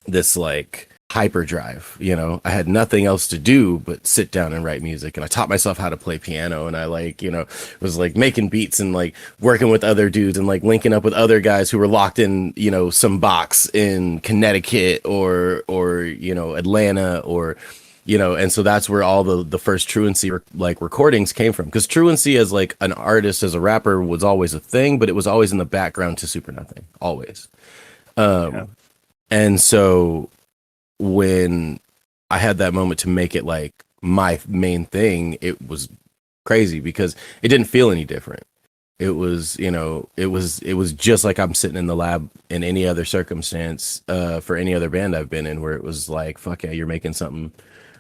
this like hyperdrive. I had nothing else to do but sit down and write music. And I taught myself how to play piano, and I was like making beats and like working with other dudes and like linking up with other guys who were locked in, some box in Connecticut or Atlanta or, and so that's where all the first Truancy recordings came from. Because Truancy as like an artist, as a rapper, was always a thing, but it was always in the background to Super Nothing, always. And so when I had that moment to make it like my main thing, it was crazy because it didn't feel any different. It was, it was just like I'm sitting in the lab in any other circumstance, for any other band I've been in, where it was like, fuck yeah, you're making something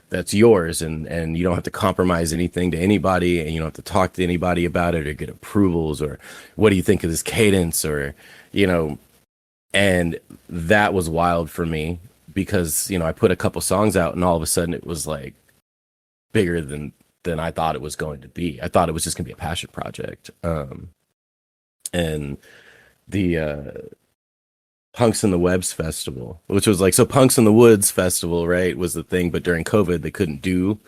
that's yours, and you don't have to compromise anything to anybody, and you don't have to talk to anybody about it or get approvals or what do you think of this cadence, or you know. And that was wild for me because I put a couple songs out, and all of a sudden it was like bigger than I thought it was going to be. I thought it was just gonna be a passion project. And the Punks in the Webs festival, which was like, so Punks in the Woods festival, right, was the thing, but during COVID they couldn't do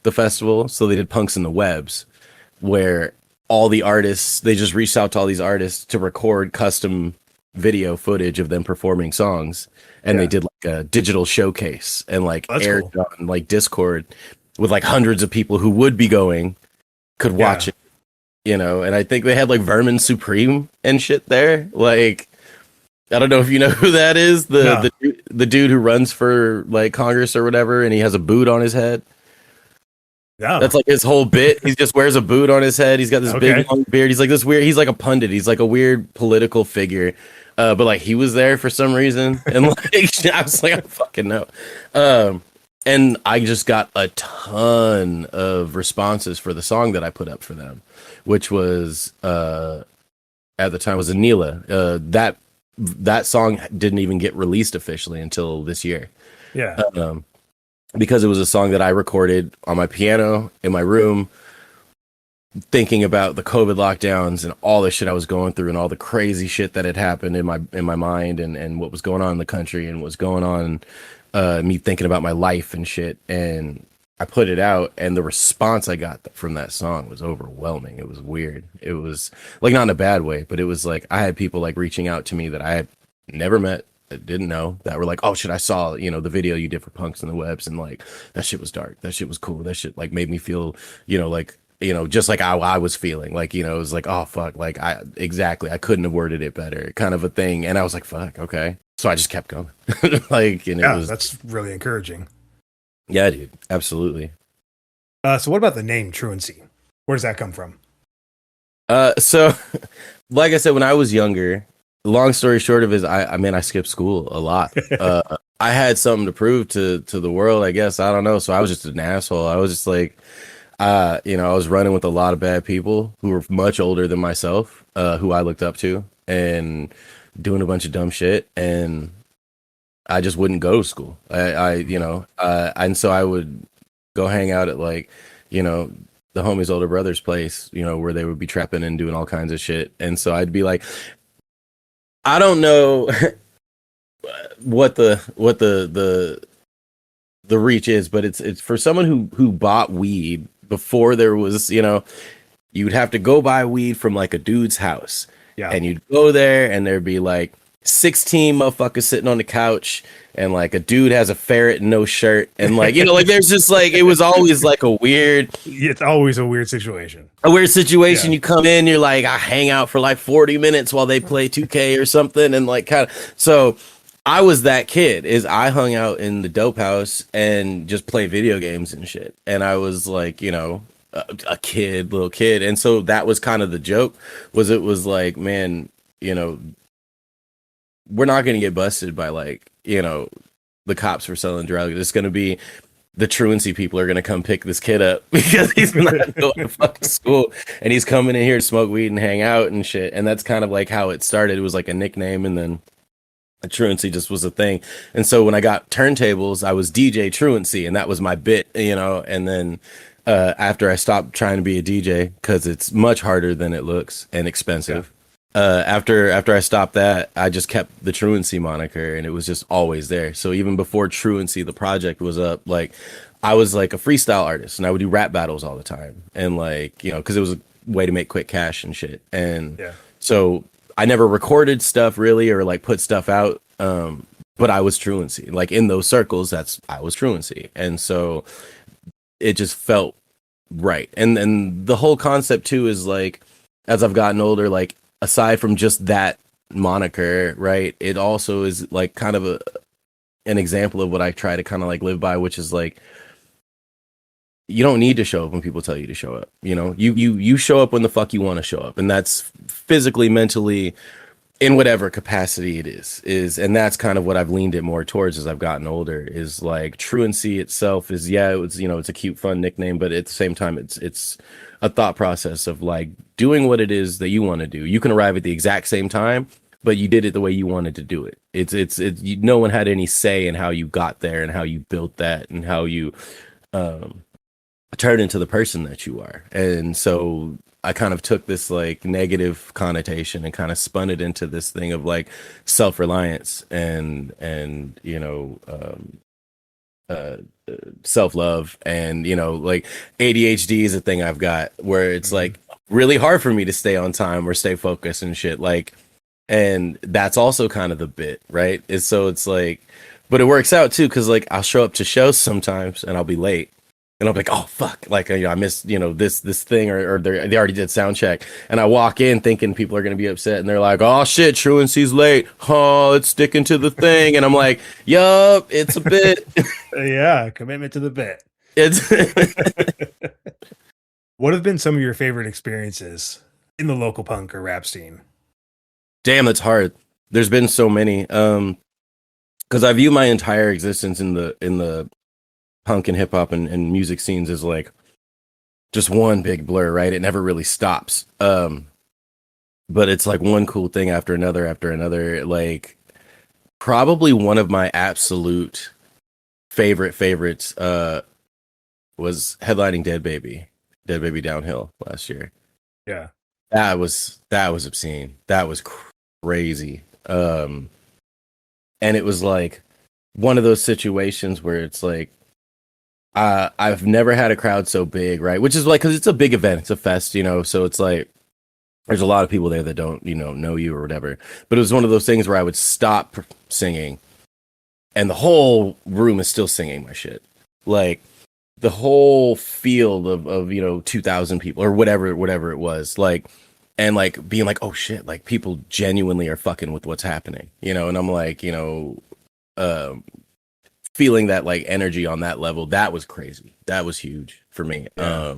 the festival, so they did Punks in the Webs, where all the artists, they just reached out to all these artists to record custom video footage of them performing songs, and they did like a digital showcase and like aired cool. on like Discord with like hundreds of people who would be going could watch it, and I think they had like Vermin Supreme and shit there. Like, I don't know if you know who that is, the dude who runs for like Congress or whatever, and he has a boot on his head. Yeah, That's like his whole bit. He just wears a boot on his head. He's got this big long beard. He's like this weird. He's like a pundit. He's like a weird political figure. But like he was there for some reason, and like I was like, I fucking know. And I just got a ton of responses for the song that I put up for them, which was at the time was Anila. That song didn't even get released officially until this year. Yeah. Because it was a song that I recorded on my piano in my room, thinking about the COVID lockdowns and all the shit I was going through and all the crazy shit that had happened in my mind, and what was going on in the country and what was going on, me thinking about my life and shit. And I put it out, and the response I got from that song was overwhelming. It was weird. It was like, not in a bad way, but it was like I had people like reaching out to me that I had never met, didn't know, that were like, oh shit, I saw the video you did for Punks in the Webs, and like that shit was dark, that shit was cool, that shit like made me feel like just like I was feeling, like it was like, oh fuck, like I couldn't have worded it better, kind of a thing. And I was like, fuck, okay. So I just kept going. Like, and it was, that's really encouraging. Yeah, dude, absolutely. So what about the name Truancy? Where does that come from? So like I said, when I was younger, long story short of is I skipped school a lot. I had something to prove to the world, I guess. I don't know. So I was just an asshole. I was just like, I was running with a lot of bad people who were much older than myself, who I looked up to, and doing a bunch of dumb shit. And I just wouldn't go to school. And so I would go hang out at like, the homie's older brother's place, where they would be trapping and doing all kinds of shit. And so I'd be like, I don't know what the reach is, but it's for someone who bought weed before there was, you'd have to go buy weed from like a dude's house. Yeah. And you'd go there and there'd be like 16 motherfuckers sitting on the couch, and like a dude has a ferret and no shirt, and like like there's just like, it was always like it's always a weird situation. Yeah. You come in, you're like, I hang out for like 40 minutes while they play 2K or something, and like kind of, so I was that kid. I hung out in the dope house and just play video games and shit, and I was like, a little kid, and so that was kind of the joke. It was like, man, we're not going to get busted by like, the cops for selling drugs. It's going to be the truancy people are going to come pick this kid up because he's not going to fucking school, and he's coming in here to smoke weed and hang out and shit. And that's kind of like how it started. It was like a nickname, and then truancy just was a thing. And so when I got turntables, I was DJ Truancy, and that was my bit, and then after I stopped trying to be a DJ, because it's much harder than it looks and expensive. Yeah. After I stopped that, I just kept the Truancy moniker, and it was just always there. So even before Truancy, the project was up, like I was like a freestyle artist, and I would do rap battles all the time, and like because it was a way to make quick cash and shit. And so I never recorded stuff really, or like put stuff out, but I was Truancy. Like in those circles, I was Truancy, and so it just felt right. And the whole concept too is like, as I've gotten older, like aside from just that moniker, right, it also is like kind of an example of what I try to kind of like live by, which is like, you don't need to show up when people tell you to show up. You know, you show up when the fuck you want to show up, and that's physically, mentally, in whatever capacity it is, and that's kind of what I've leaned it more towards as I've gotten older. Is like truancy itself is, yeah, it's, you know, it's a cute, fun nickname, but at the same time, it's a thought process of like doing what it is that you want to do. You can arrive at the exact same time, but you did it the way you wanted to do it. No one had any say in how you got there and how you built that and how you turn into the person that you are. And so I kind of took this like negative connotation and kind of spun it into this thing of like self-reliance and you know, self-love. And you know, like ADHD is a thing I've got where it's like really hard for me to stay on time or stay focused and shit, like, and that's also kind of the bit, right? It's like, but it works out too, because like I'll show up to shows sometimes and I'll be late. And I'll be like, oh fuck, like, you know, I missed, you know, this thing, or they already did sound check, and I walk in thinking people are gonna be upset, and they're like, oh shit, Truancy's late. Oh, it's sticking to the thing, and I'm like, yup, it's a bit. Yeah, commitment to the bit. It's What have been some of your favorite experiences in the local punk or rap scene? damn, that's hard. There's been so many, because I view my entire existence in the punk and hip hop and music scenes is like just one big blur, right? It never really stops. But it's like one cool thing after another. Like probably one of my absolute favorites was headlining Dead Baby Downhill last year. Yeah. That was obscene. That was crazy. And it was like one of those situations where it's like, I've never had a crowd so big, right? Which is like, because it's a big event, it's a fest, you know, so it's like there's a lot of people there that don't, you know you or whatever. But it was one of those things where I would stop singing and the whole room is still singing my shit. Like the whole field of you know, 2,000 people or whatever it was, like, and like being like, oh shit, like people genuinely are fucking with what's happening, you know. And I'm like, you know, feeling that like energy on that level, that was crazy. That was huge for me. Yeah.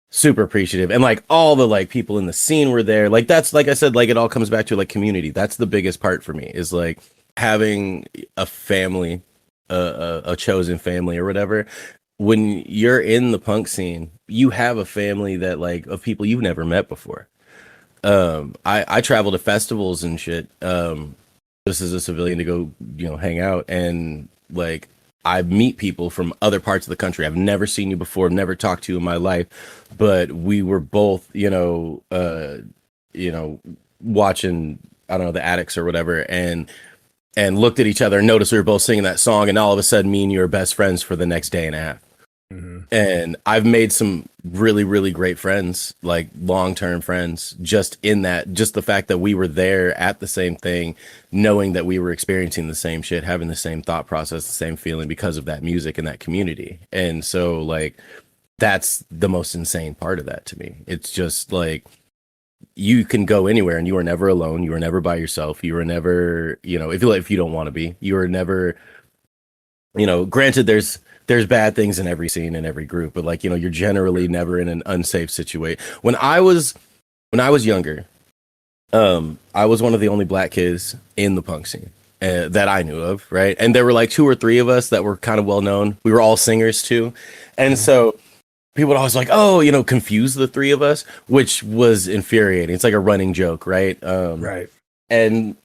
Super appreciative. And like all the like people in the scene were there. Like that's, like I said, like it all comes back to like community. That's the biggest part for me, is like having a family, a chosen family or whatever. When you're in the punk scene, you have a family that like of people you've never met before. I travel to festivals and shit, just as a civilian to go, you know, hang out, and like I meet people from other parts of the country. I've never seen you before, never talked to you in my life, but we were both, you know, watching, I don't know, the Addicts or whatever, and looked at each other and noticed we were both singing that song, and all of a sudden me and you are best friends for the next day and a half. Mm-hmm. And I've made some really, really great friends, like long-term friends, just in that, just the fact that we were there at the same thing, knowing that we were experiencing the same shit, having the same thought process, the same feeling because of that music and that community. And so like, that's the most insane part of that to me. It's just like, you can go anywhere and you are never alone. You are never by yourself. You are never, you know, if you don't want to be, you are never, you know, granted there's bad things in every scene and every group, but like, you know, you're generally never in an unsafe situation. When I was younger, I was one of the only black kids in the punk scene that I knew of, right? And there were like 2 or 3 of us that were kind of well known. We were all singers too. And so people would always like, oh, you know, confuse the 3 of us, which was infuriating. It's like a running joke, right? Right. And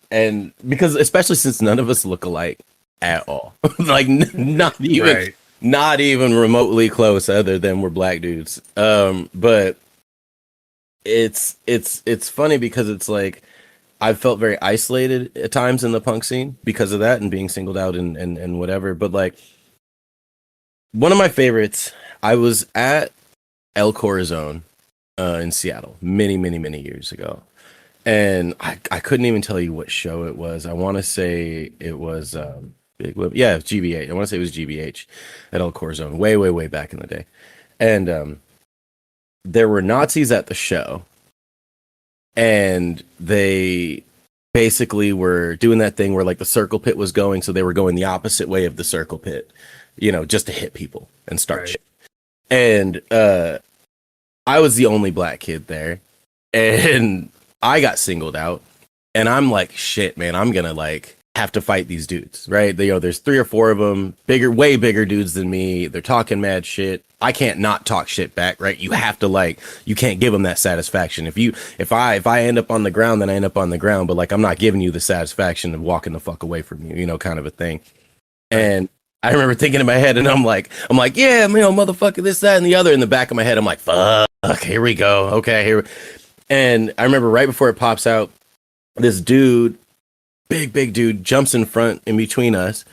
because especially since none of us look alike at all, like not even Right. not even remotely close, other than we're black dudes. But it's funny because it's like I've felt very isolated at times in the punk scene because of that and being singled out and whatever. But like one of my favorites, I was at El Corazon in Seattle many years ago. And I couldn't even tell you what show it was. I want to say it was yeah, GBH. I want to say it was GBH at El Corazon, way back in the day. And there were Nazis at the show, and they basically were doing that thing where like the circle pit was going, so they were going the opposite way of the circle pit, you know, just to hit people and start Right. shit. And I was the only black kid there, and I got singled out. And I'm like, shit, man, I'm gonna like have to fight these dudes, right? There's 3 or 4 of them, bigger, way bigger dudes than me. They're talking mad shit. I can't not talk shit back, right? You have to like, you can't give them that satisfaction. If I end up on the ground, then I end up on the ground. But like, I'm not giving you the satisfaction of walking the fuck away from you, kind of a thing. And I remember thinking in my head, and I'm like, yeah, motherfucker, this, that, and the other. In the back of my head, I'm like, fuck, here we go. Okay, here. And I remember right before it pops out, this dude, big dude, jumps in front in between us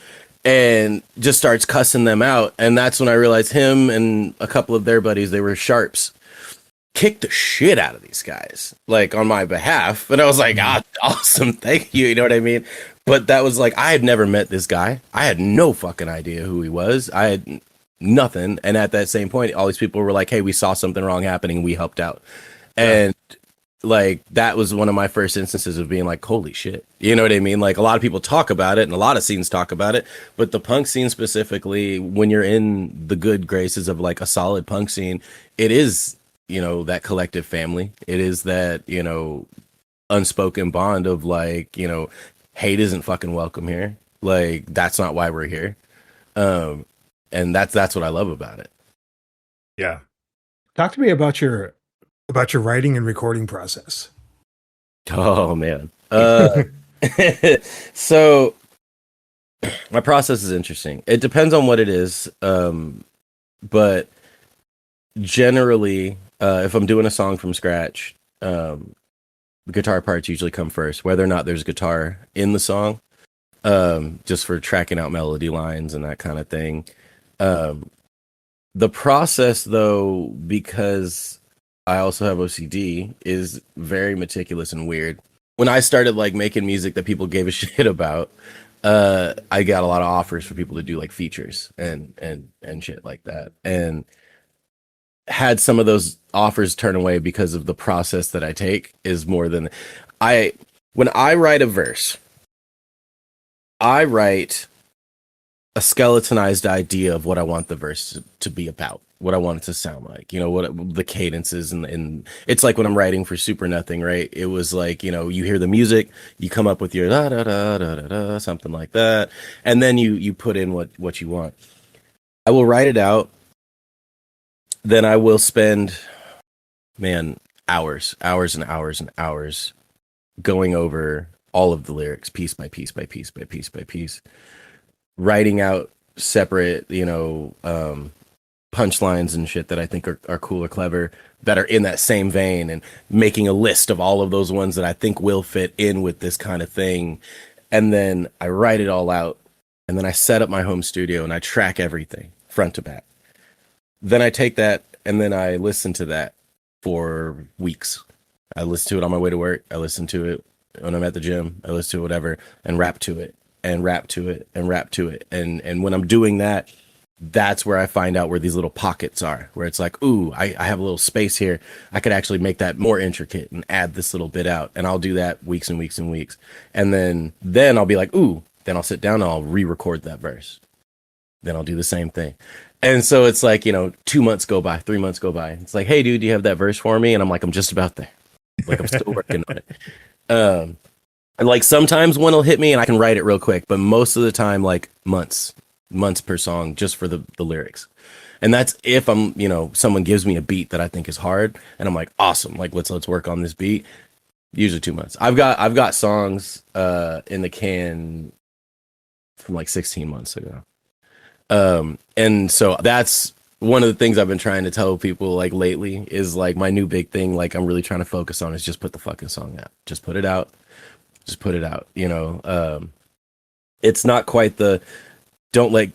and just starts cussing them out. And that's when I realized him and a couple of their buddies, they were sharps, kicked the shit out of these guys, like on my behalf. And I was like, awesome, thank you. You know what I mean? But that was like, I had never met this guy. I had no fucking idea who he was. I had nothing. And at that same point, all these people were like, hey, we saw something wrong happening. We helped out. And like, that was one of my first instances of being like, holy shit. You know what I mean? Like, a lot of people talk about it and a lot of scenes talk about it, but the punk scene specifically, when you're in the good graces of like a solid punk scene, it is, that collective family. It is that, unspoken bond of like, hate isn't fucking welcome here. Like, that's not why we're here. And that's what I love about it. Yeah. Talk to me about your writing and recording process. Oh man. So my process is interesting. It depends on what it is. But generally, if I'm doing a song from scratch, the guitar parts usually come first, whether or not there's guitar in the song, just for tracking out melody lines and that kind of thing. The process, though, because I also have OCD, is very meticulous and weird. When I started like making music that people gave a shit about, I got a lot of offers for people to do like features and shit like that, and had some of those offers turn away because of the process that I take is more than when I write a verse, I write a skeletonized idea of what I want the verse to be about, what I want it to sound like, what the cadences and it's like when I'm writing for Super Nothing, right? It was like, you hear the music, you come up with your da da da da da da, something like that, and then you put in what you want. I will write it out, then I will spend, hours and hours and hours going over all of the lyrics piece by piece by piece by piece by piece, writing out separate, punchlines and shit that I think are cool or clever that are in that same vein, and making a list of all of those ones that I think will fit in with this kind of thing. And then I write it all out, and then I set up my home studio and I track everything front to back. Then I take that and then I listen to that for weeks. I listen to it on my way to work. I listen to it when I'm at the gym. I listen to it, whatever, and rap to it and rap to it and rap to it. And when I'm doing that, that's where I find out where these little pockets are, where it's like, ooh, I have a little space here. I could actually make that more intricate and add this little bit out. And I'll do that weeks and weeks and weeks. And then I'll be like, ooh, then I'll sit down and I'll re-record that verse. Then I'll do the same thing. And so it's like, 2 months go by, 3 months go by. It's like, hey, dude, do you have that verse for me? And I'm like, I'm just about there. Like, I'm still working on it. And like sometimes one will hit me and I can write it real quick, but most of the time, like months per song just for the lyrics. And that's if I'm, someone gives me a beat that I think is hard and I'm like, awesome, like let's work on this beat. Usually 2 months. I've got songs in the can from like 16 months ago. And so that's one of the things I've been trying to tell people like lately is like my new big thing, like I'm really trying to focus on is just put the fucking song out. Just put it out. Just put it out. It's not quite don't let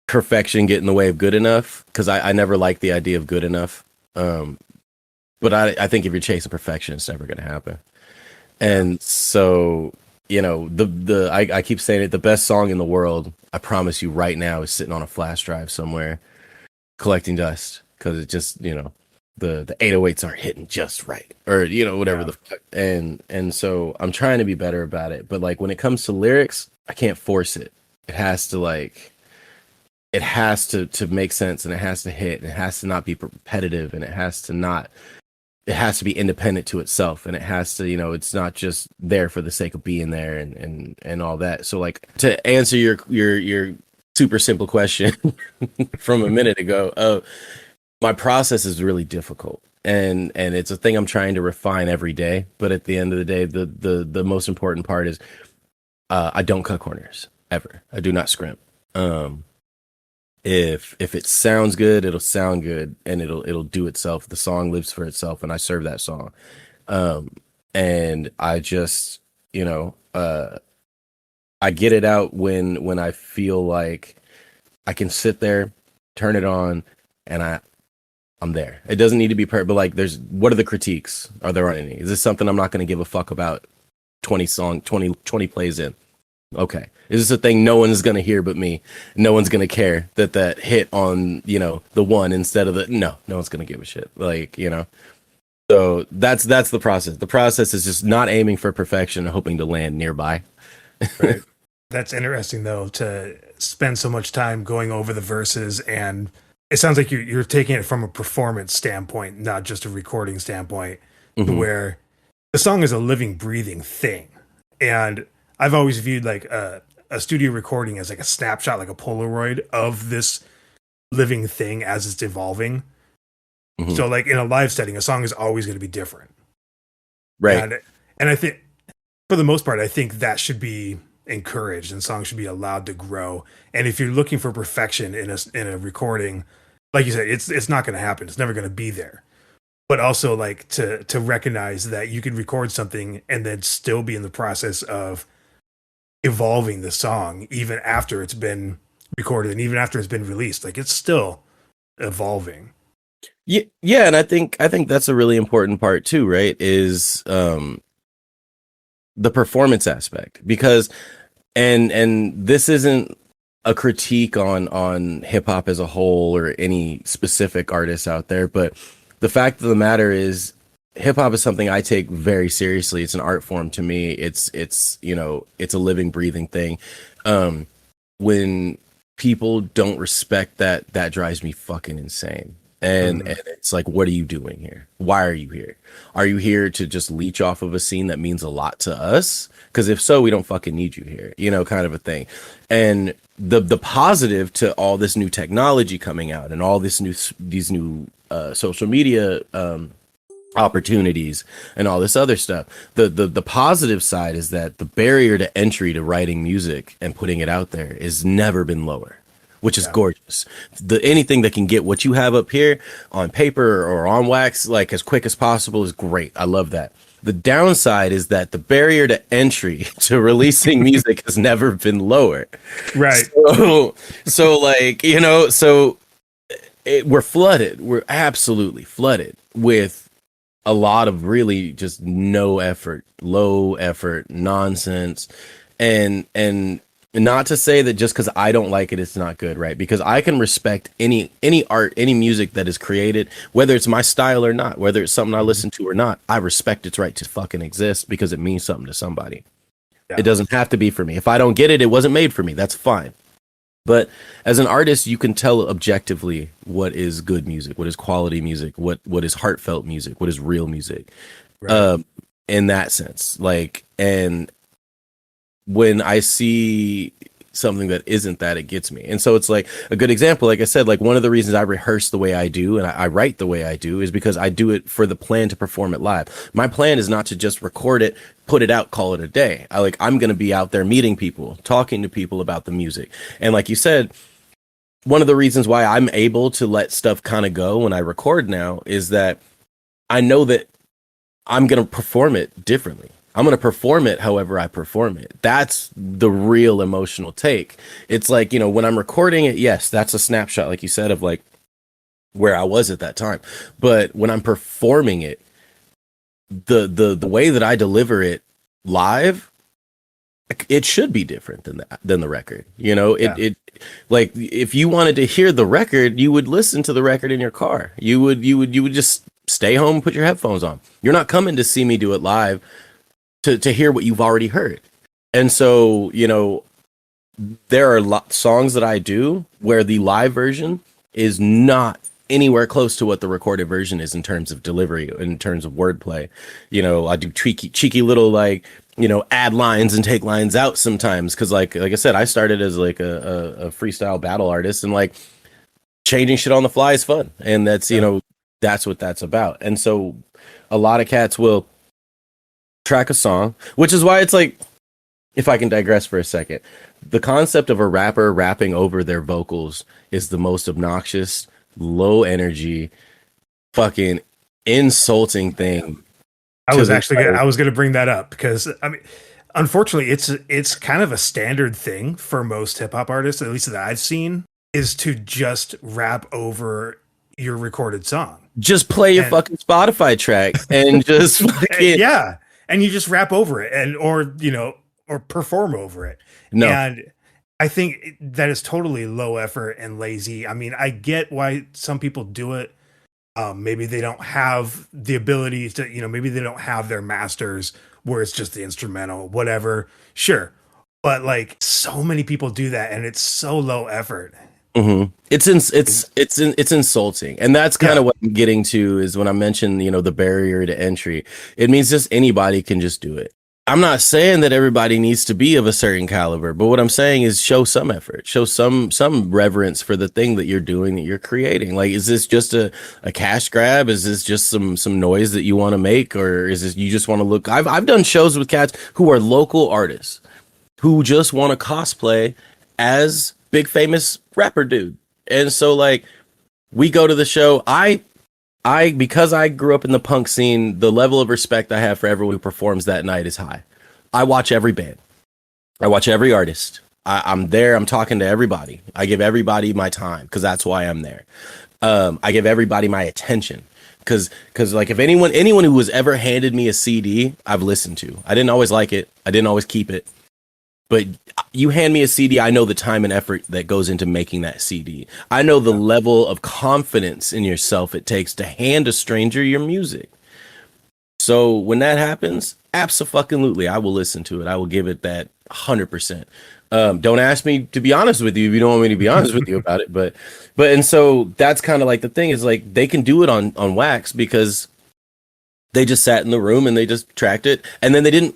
perfection get in the way of good enough, because I never liked the idea of good enough. But I think if you're chasing perfection, it's never going to happen. And so, I keep saying it, the best song in the world, I promise you right now, is sitting on a flash drive somewhere collecting dust, because it just, the 808s aren't hitting just right, or, whatever the fuck. And so I'm trying to be better about it. But like when it comes to lyrics, I can't force it. It has to like, it has to make sense, and it has to hit, and it has to not be repetitive, and it has to be independent to itself, and it has to, it's not just there for the sake of being there, and all that. So like, to answer your super simple question from a minute ago, my process is really difficult, and it's a thing I'm trying to refine every day. But at the end of the day, the most important part is, I don't cut corners ever. I do not scrimp. If it sounds good, it'll sound good, and it'll do itself. The song lives for itself, and I serve that song. And I just, I get it out when I feel like I can sit there, turn it on, and I'm there. It doesn't need to be perfect, but like, what are the critiques? Are there any? Is this something I'm not going to give a fuck about 20 plays in? Okay. Is this a thing no one's going to hear but me? No one's going to care that hit on, the one instead of no one's going to give a shit. Like, so that's the process. The process is just not aiming for perfection and hoping to land nearby. Right. That's interesting, though, to spend so much time going over the verses, and it sounds like you're taking it from a performance standpoint, not just a recording standpoint, where the song is a living, breathing thing. And I've always viewed like a studio recording as like a snapshot, like a Polaroid of this living thing as it's evolving. So like in a live setting, a song is always going to be different. Right. And I think for the most part, I think that should be encouraged, and songs should be allowed to grow. And if you're looking for perfection in a recording, like you said, it's not going to happen. It's never going to be there. But also like to recognize that you could record something and then still be in the process of evolving the song even after it's been recorded and even after it's been released. Like, it's still evolving. Yeah, and I think that's a really important part too, right? Is the performance aspect, because and this isn't a critique on hip hop as a whole or any specific artists out there, but the fact of the matter is, hip hop is something I take very seriously. It's an art form to me. It's it's a living, breathing thing. When people don't respect that drives me fucking insane. And it's like, what are you doing here? Why are you here? Are you here to just leech off of a scene that means a lot to us? Because if so, we don't fucking need you here, kind of a thing. And the positive to all this new technology coming out and all these new social media opportunities and all this other stuff, the positive side is that the barrier to entry to writing music and putting it out there has never been lower, which is gorgeous. Anything that can get what you have up here on paper or on wax like as quick as possible is great. I love that. The downside is that the barrier to entry to releasing music has never been lower. Right. So like, we're flooded. We're absolutely flooded with a lot of really just no effort, low effort nonsense. And not to say that just because I don't like it, it's not good, right? Because I can respect any art, any music that is created, whether it's my style or not, whether it's something I listen to or not. I respect its right to fucking exist because it means something to somebody. Yeah. It doesn't have to be for me. If I don't get it, it wasn't made for me. That's fine. But as an artist, you can tell objectively what is good music, what is quality music, what is heartfelt music, what is real music. Right. In that sense, like, and when I see something that isn't that, it gets me. And so it's like a good example, like I said, like one of the reasons I rehearse the way I do and I write the way I do is because I do it for the plan to perform it live. My plan is not to just record it, put it out, call it a day. I'm going to be out there meeting people, talking to people about the music. And like you said, one of the reasons why I'm able to let stuff kind of go when I record now is that I know that I'm going to perform it differently. I'm going to perform it however I perform it. That's the real emotional take. It's like, when I'm recording it, yes, that's a snapshot, like you said, of like where I was at that time. But when I'm performing it, the way that I deliver it live, it should be different than the record. It like if you wanted to hear the record, you would listen to the record in your car. You would just stay home and put your headphones on. You're not coming to see me do it live to hear what you've already heard. And so, there are songs that I do where the live version is not anywhere close to what the recorded version is in terms of delivery, in terms of wordplay. You know, I do cheeky little like, you know, add lines and take lines out sometimes because like I said, I started as like a freestyle battle artist, and like changing shit on the fly is fun, and that's you know that's what that's about. And so a lot of cats will track a song, which is why it's like, if I can digress for a second, the concept of a rapper rapping over their vocals is the most obnoxious, low energy, fucking insulting thing. I to was the actually entire- I was going to bring that up because I mean, unfortunately, it's kind of a standard thing for most hip hop artists, at least that I've seen, is to just rap over your recorded song. just play your And- fucking Spotify track and just fucking Yeah, and you just rap over it, and or or perform over it. no. And I think that is totally low effort and lazy. I mean, I get why some people do it. Maybe they don't have the ability to, maybe they don't have their masters where it's just the instrumental, whatever. Sure. But like so many people do that and it's so low effort. It's insulting, and that's kind Yeah. of what I'm getting to is when I mentioned the barrier to entry. It means just anybody can just do it. I'm not saying that everybody needs to be of a certain caliber, but what I'm saying is show some effort, show some reverence for the thing that you're doing, that you're creating. Like, is this just a cash grab? Is this just some noise that you want to make, or is this you just want to look? I've done shows with cats who are local artists who just want to cosplay as big famous rapper dude. And so like we go to the show. I because I grew up in the punk scene, the level of respect I have for everyone who performs that night is high. I watch every band. I watch every artist. I'm there. I'm talking to everybody. I give everybody my time because that's why I'm there. I give everybody my attention because like if anyone who has ever handed me a CD, I've listened to. I didn't always like it. I didn't always keep it. But you hand me a CD, I know the time and effort that goes into making that CD. I know the level of confidence in yourself it takes to hand a stranger your music. So when that happens, abso-fucking-lutely, I will listen to it. I will give it that 100%. Don't ask me to be honest with you if you don't want me to be honest with you about it. But and so that's kind of like the thing is like they can do it on wax because they just sat in the room and they just tracked it, and then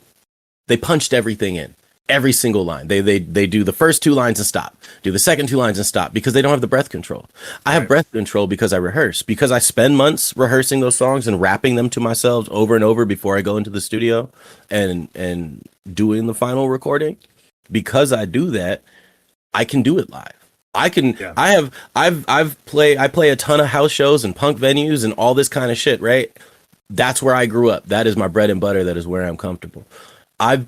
they punched everything in. Every single line. They do the first 2 lines and stop. Do the second 2 lines and stop because they don't have the breath control. I have breath control because I rehearse. Because I spend months rehearsing those songs and rapping them to myself over and over before I go into the studio and doing the final recording. Because I do that, I can do it live. I can I play a ton of house shows and punk venues and all this kind of shit, right? That's where I grew up. That is my bread and butter. That is where I'm comfortable. I've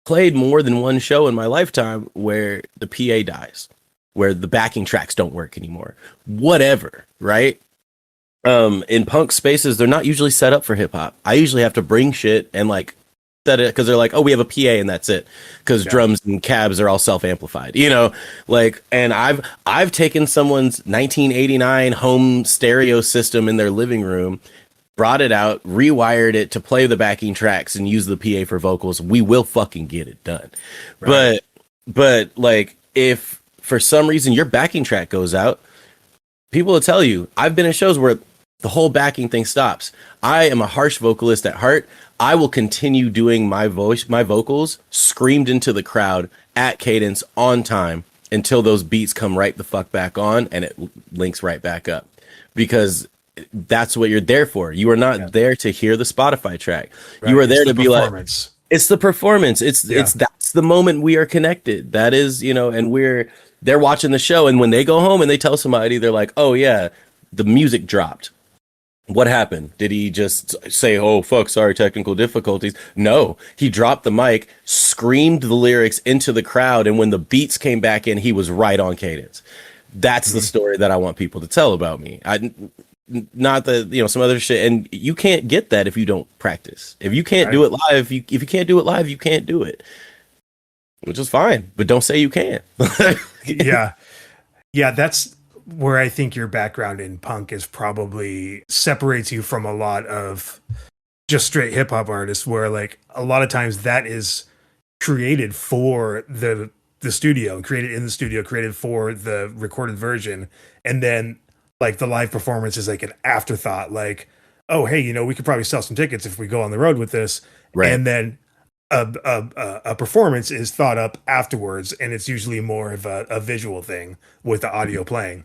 played more than one show in my lifetime where the PA dies, where the backing tracks don't work anymore, whatever, right? In punk spaces, they're not usually set up for hip hop. I usually have to bring shit and like set it because they're like, oh, we have a PA and that's it. Because drums and cabs are all self-amplified, like, and I've taken someone's 1989 home stereo system in their living room, brought it out, rewired it to play the backing tracks and use the PA for vocals. We will fucking get it done. Right. But like if for some reason your backing track goes out, people will tell you, I've been in shows where the whole backing thing stops. I am a harsh vocalist at heart. I will continue doing my vocals screamed into the crowd at cadence on time until those beats come right the fuck back on and it links right back up, because that's what you're there for. You are not there to hear the Spotify track. Right. You are there to be like, it's the performance. It's that's the moment we are connected. That is, and they're watching the show. And when they go home and they tell somebody, they're like, oh yeah, the music dropped. What happened? Did he just say, oh fuck, sorry, technical difficulties? No, he dropped the mic, screamed the lyrics into the crowd. And when the beats came back in, he was right on cadence. That's the story that I want people to tell about me. Not the some other shit, and you can't get that if you don't practice. If you can't do it live, if you can't do it live, you can't do it, which is fine. But don't say you can't. yeah, that's where I think your background in punk is probably separates you from a lot of just straight hip hop artists, where like a lot of times that is created for the the studio and created in the studio, created for the recorded version, and then like the live performance is like an afterthought, like, oh hey, we could probably sell some tickets if we go on the road with this, Right. and then a performance is thought up afterwards, and it's usually more of a visual thing with the audio playing.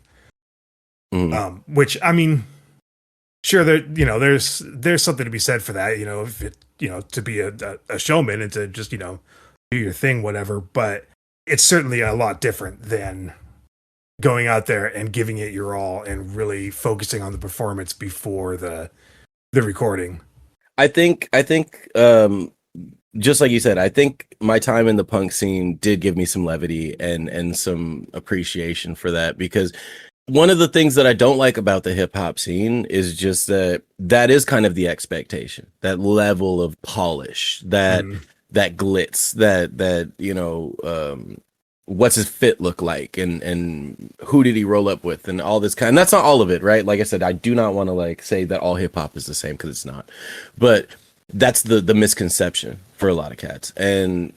Which I mean, sure, there's something to be said for that, if it, to be a showman and to just do your thing, whatever. But it's certainly a lot different than going out there and giving it your all and really focusing on the performance before the recording. I think just like you said, I think my time in the punk scene did give me some levity and some appreciation for that, because one of the things that I don't like about the hip hop scene is just that is kind of the expectation, that level of polish, that glitz, that what's his fit look like, and who did he roll up with, and all this kind. And that's not all of it, right? Like I said, I do not want to like say that all hip hop is the same, because it's not. But that's the misconception for a lot of cats, and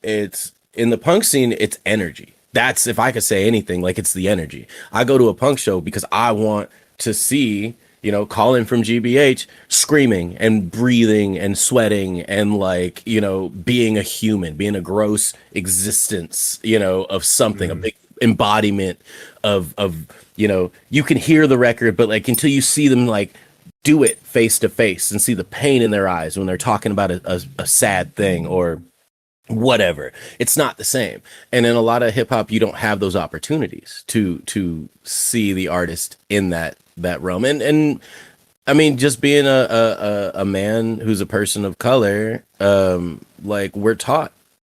it's in the punk scene. It's energy. That's, if I could say anything, like, it's the energy. I go to a punk show because I want to see, Colin from GBH screaming and breathing and sweating and like, being a human, being a gross existence, of something, a big embodiment of, you can hear the record, but like until you see them like do it face to face and see the pain in their eyes when they're talking about a sad thing or whatever, it's not the same. And in a lot of hip hop, you don't have those opportunities to see the artist in that realm. And I mean, just being a man who's a person of color, like, we're taught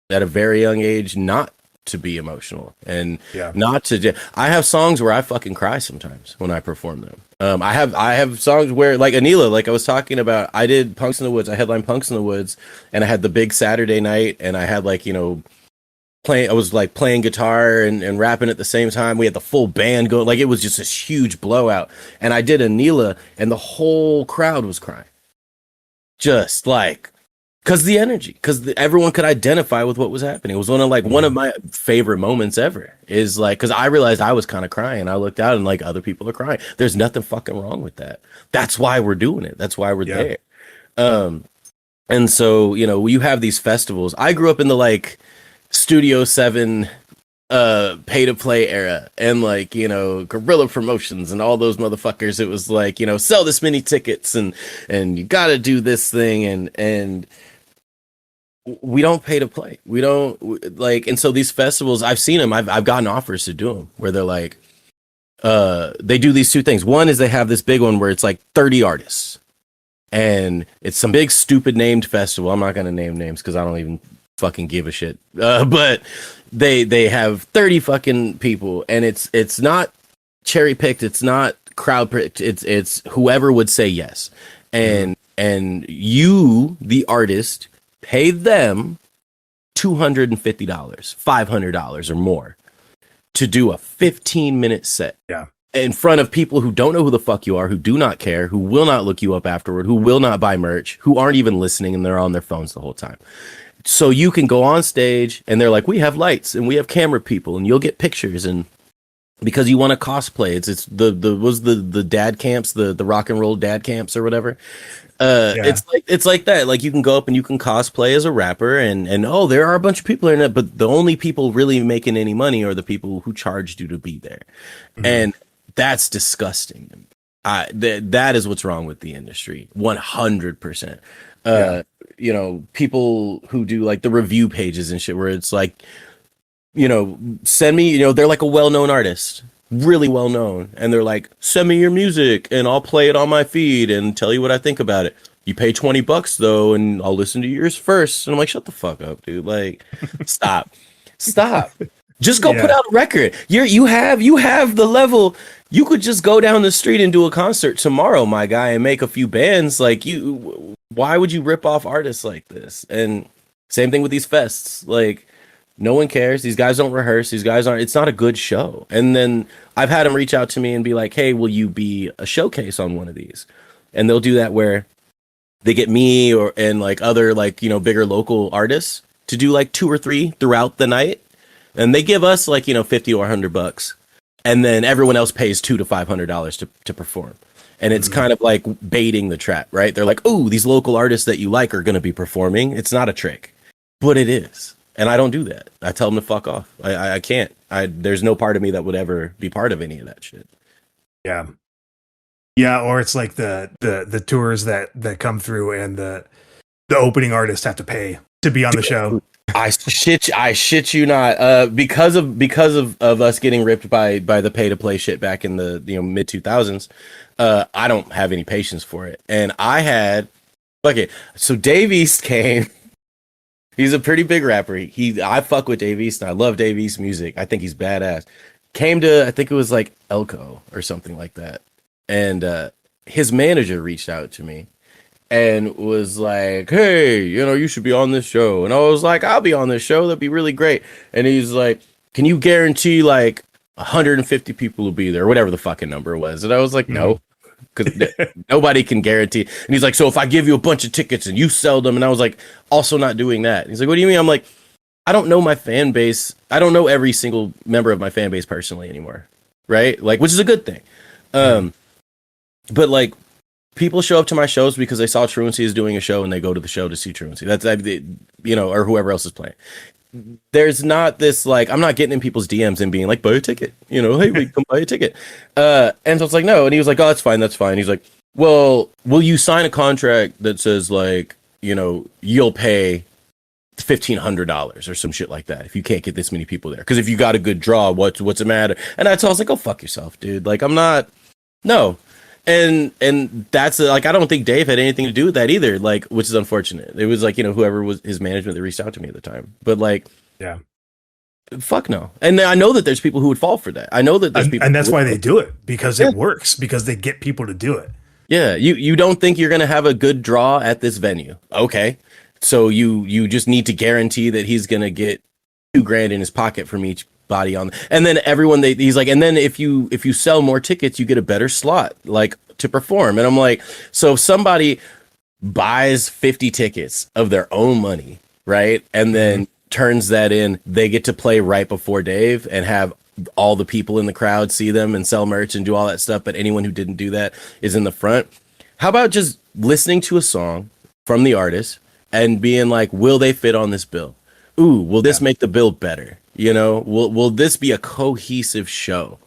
at a very young age not to be emotional and not to. I have songs where I fucking cry sometimes when I perform them. I have songs where, like Anila, like I was talking about, I did Punks in the Woods. I headlined Punks in the Woods, and I had the big Saturday night, and I had like, I was like playing guitar and rapping at the same time. We had the full band going. Like, it was just this huge blowout. And I did Anila, and the whole crowd was crying. Just like, because the energy, because everyone could identify with what was happening. It was one of my favorite moments ever, is like, because I realized I was kind of crying. I looked out and like other people are crying. There's nothing fucking wrong with that. That's why we're doing it. That's why we're there. And so, you have these festivals. I grew up in the like Studio 7 pay to play era, and like, guerrilla promotions and all those motherfuckers. It was like, sell this many tickets and you got to do this thing, and we don't pay to play. We don't like, and so these festivals, I've seen them. I've gotten offers to do them where they're like, they do these two things. One is they have this big one where it's like 30 artists, and it's some big stupid named festival. I'm not going to name names because I don't even fucking give a shit. But they have 30 fucking people, and it's not cherry picked. It's not crowd picked. It's whoever would say yes. And you, the artist, pay them $250, $500 or more to do a 15-minute set. Yeah. In front of people who don't know who the fuck you are, who do not care, who will not look you up afterward, who will not buy merch, who aren't even listening, and they're on their phones the whole time. So you can go on stage, and they're like, we have lights and we have camera people, and you'll get pictures, and because you want to cosplay, it's the dad camps, the rock and roll dad camps or whatever. It's like that. Like, you can go up and you can cosplay as a rapper, and oh, there are a bunch of people in it, but the only people really making any money are the people who charged you to be there. And that's disgusting. That is what's wrong with the industry. 100%. People who do like the review pages and shit, where it's like, send me, they're like a well-known artist, really well known, and they're like, send me your music and I'll play it on my feed and tell you what I think about it. You pay $20 though, and I'll listen to yours first. And I'm like, shut the fuck up, dude. Like, stop. Just go put out a record. You have the level. You could just go down the street and do a concert tomorrow, my guy, and make a few bands. Like, why would you rip off artists like this? And same thing with these fests. Like, no one cares. These guys don't rehearse. These guys aren't. It's not a good show. And then I've had them reach out to me and be like, hey, will you be a showcase on one of these? And they'll do that where they get me and like other, like, bigger local artists to do like 2 or 3 throughout the night, and they give us like, you know, 50 or $100, and then everyone else pays $200 to $500 to perform. And it's kind of like baiting the trap, right? They're like, oh, these local artists that you like are going to be performing. It's not a trick, but it is. And I don't do that. I tell them to fuck off. I can't. There's no part of me that would ever be part of any of that shit. Yeah. Yeah, or it's like the tours that come through and the opening artists have to pay to be on the show. I shit you not. Because of us getting ripped by the pay to play shit back in the, you know, mid 2000s. I don't have any patience for it. And I had, okay, so Dave East came. He's a pretty big rapper. I fuck with Dave East and I love Dave East music. I think he's badass. Came to, I think it was like Elko or something like that. And his manager reached out to me and was like, hey, you know, you should be on this show. And I was like, I'll be on this show. That'd be really great. And he's like, can you guarantee like 150 people will be there, or whatever the fucking number was? And I was like, no, because nobody can guarantee. And he's like, so if I give you a bunch of tickets and you sell them, and I was like, also not doing that. And he's like, what do you mean? I'm like, I don't know my fan base. I don't know every single member of my fan base personally anymore. Right. Like, which is a good thing. But like, people show up to my shows because they saw Truancy is doing a show and they go to the show to see Truancy. That's, you know, or whoever else is playing. There's not this, like, I'm not getting in people's DMs and being like, buy a ticket, you know, hey, we come buy a ticket. And so it's like, no. And he was like, oh, that's fine. He's like, well, will you sign a contract that says like, you know, you'll pay $1,500 or some shit like that if you can't get this many people there? Because if you got a good draw, what's the matter? And I was like, oh, fuck yourself, dude. Like, I'm not, no. And that's like, I don't think Dave had anything to do with that either, like, which is unfortunate. It was like, you know, whoever was his management that reached out to me at the time. But like, Yeah. fuck no. And I know that there's people who would fall for that. I know that there's people, and that's why they do it, because it works, because they get people to do it. yeah. You don't think you're gonna have a good draw at this venue? Okay, so you just need to guarantee that he's gonna get $2,000 in his pocket from each body on, and then everyone he's like, and then if you sell more tickets, you get a better slot like to perform. And I'm like, so if somebody buys 50 tickets of their own money, right, and then turns that in, they get to play right before Dave and have all the people in the crowd see them and sell merch and do all that stuff, but anyone who didn't do that is in the front. How about just listening to a song from the artist and being like, will they fit on this bill? Ooh, will this make the bill better? You know, will this be a cohesive show?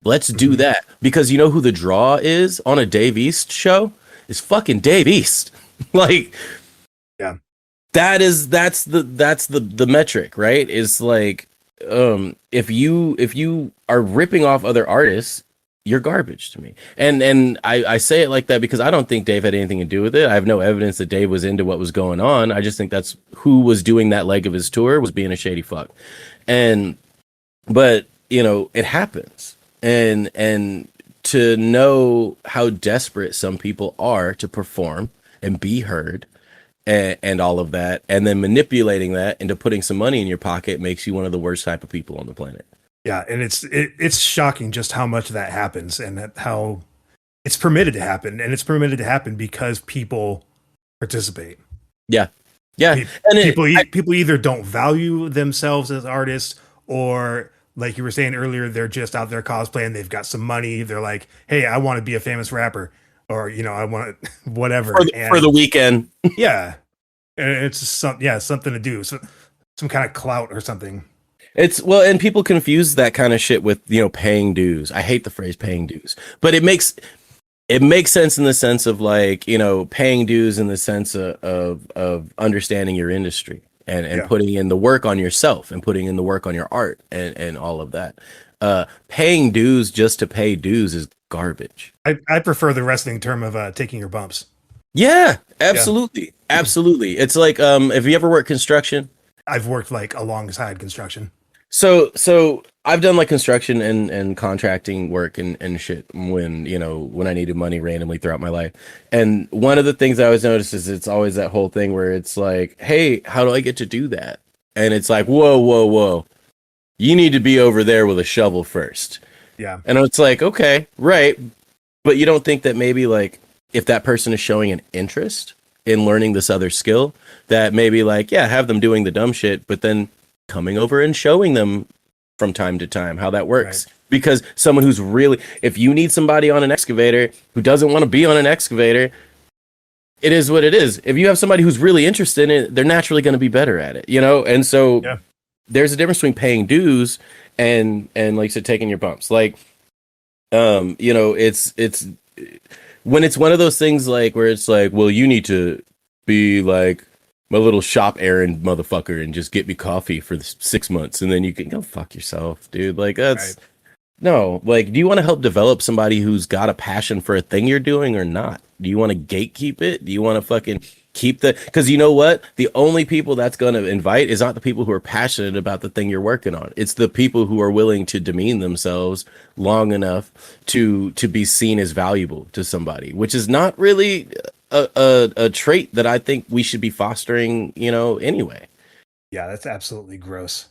Let's do that. Because you know who the draw is on a Dave East show? Is fucking Dave East. Like, Yeah. that's the metric, right? Is like, if you are ripping off other artists, you're garbage to me. And I say it like that because I don't think Dave had anything to do with it. I have no evidence that Dave was into what was going on. I just think that's who was doing that leg of his tour, was being a shady fuck. But you know, it happens. And to know how desperate some people are to perform and be heard and all of that, and then manipulating that into putting some money in your pocket, makes you one of the worst type of people on the planet. Yeah, and it's shocking just how much that happens, and how it's permitted to happen, and it's permitted to happen because people participate. Yeah, and People either don't value themselves as artists, or like you were saying earlier, they're just out there cosplaying. They've got some money. They're like, hey, I want to be a famous rapper, or you know, I want whatever for the weekend. Yeah, and it's something to do, so some kind of clout or something. And people confuse that kind of shit with, you know, paying dues. I hate the phrase paying dues, but it makes sense in the sense of like, you know, paying dues in the sense of understanding your industry and putting in the work on yourself and putting in the work on your art and all of that. Paying dues just to pay dues is garbage. I prefer the wrestling term of taking your bumps. Yeah, absolutely. Yeah. Absolutely. It's like, have you ever worked construction? I've worked like alongside construction. So I've done like construction and contracting work and shit when I needed money randomly throughout my life. And one of the things I always notice is it's always that whole thing where it's like, hey, how do I get to do that? And it's like, whoa. You need to be over there with a shovel first. Yeah. And it's like, okay, right. But you don't think that maybe like if that person is showing an interest in learning this other skill that maybe like, yeah, have them doing the dumb shit, but then coming over and showing them from time to time how that works. Right. Because someone who's really, if you need somebody on an excavator who doesn't want to be on an excavator, it is what it is. If you have somebody who's really interested in it, they're naturally going to be better at it, you know? And so Yeah. there's a difference between paying dues and like I said, taking your bumps. Like, you know, it's when it's one of those things like where it's like, well, you need to be like my little shop errand motherfucker and just get me coffee for 6 months and then you can go fuck yourself, dude. Like that's no, like, do you want to help develop somebody who's got a passion for a thing you're doing or not? Do you want to gatekeep it? Do you want to fucking keep because you know what? The only people that's going to invite is not the people who are passionate about the thing you're working on. It's the people who are willing to demean themselves long enough to be seen as valuable to somebody, which is not really a trait that I think we should be fostering, you know, anyway. Yeah, that's absolutely gross.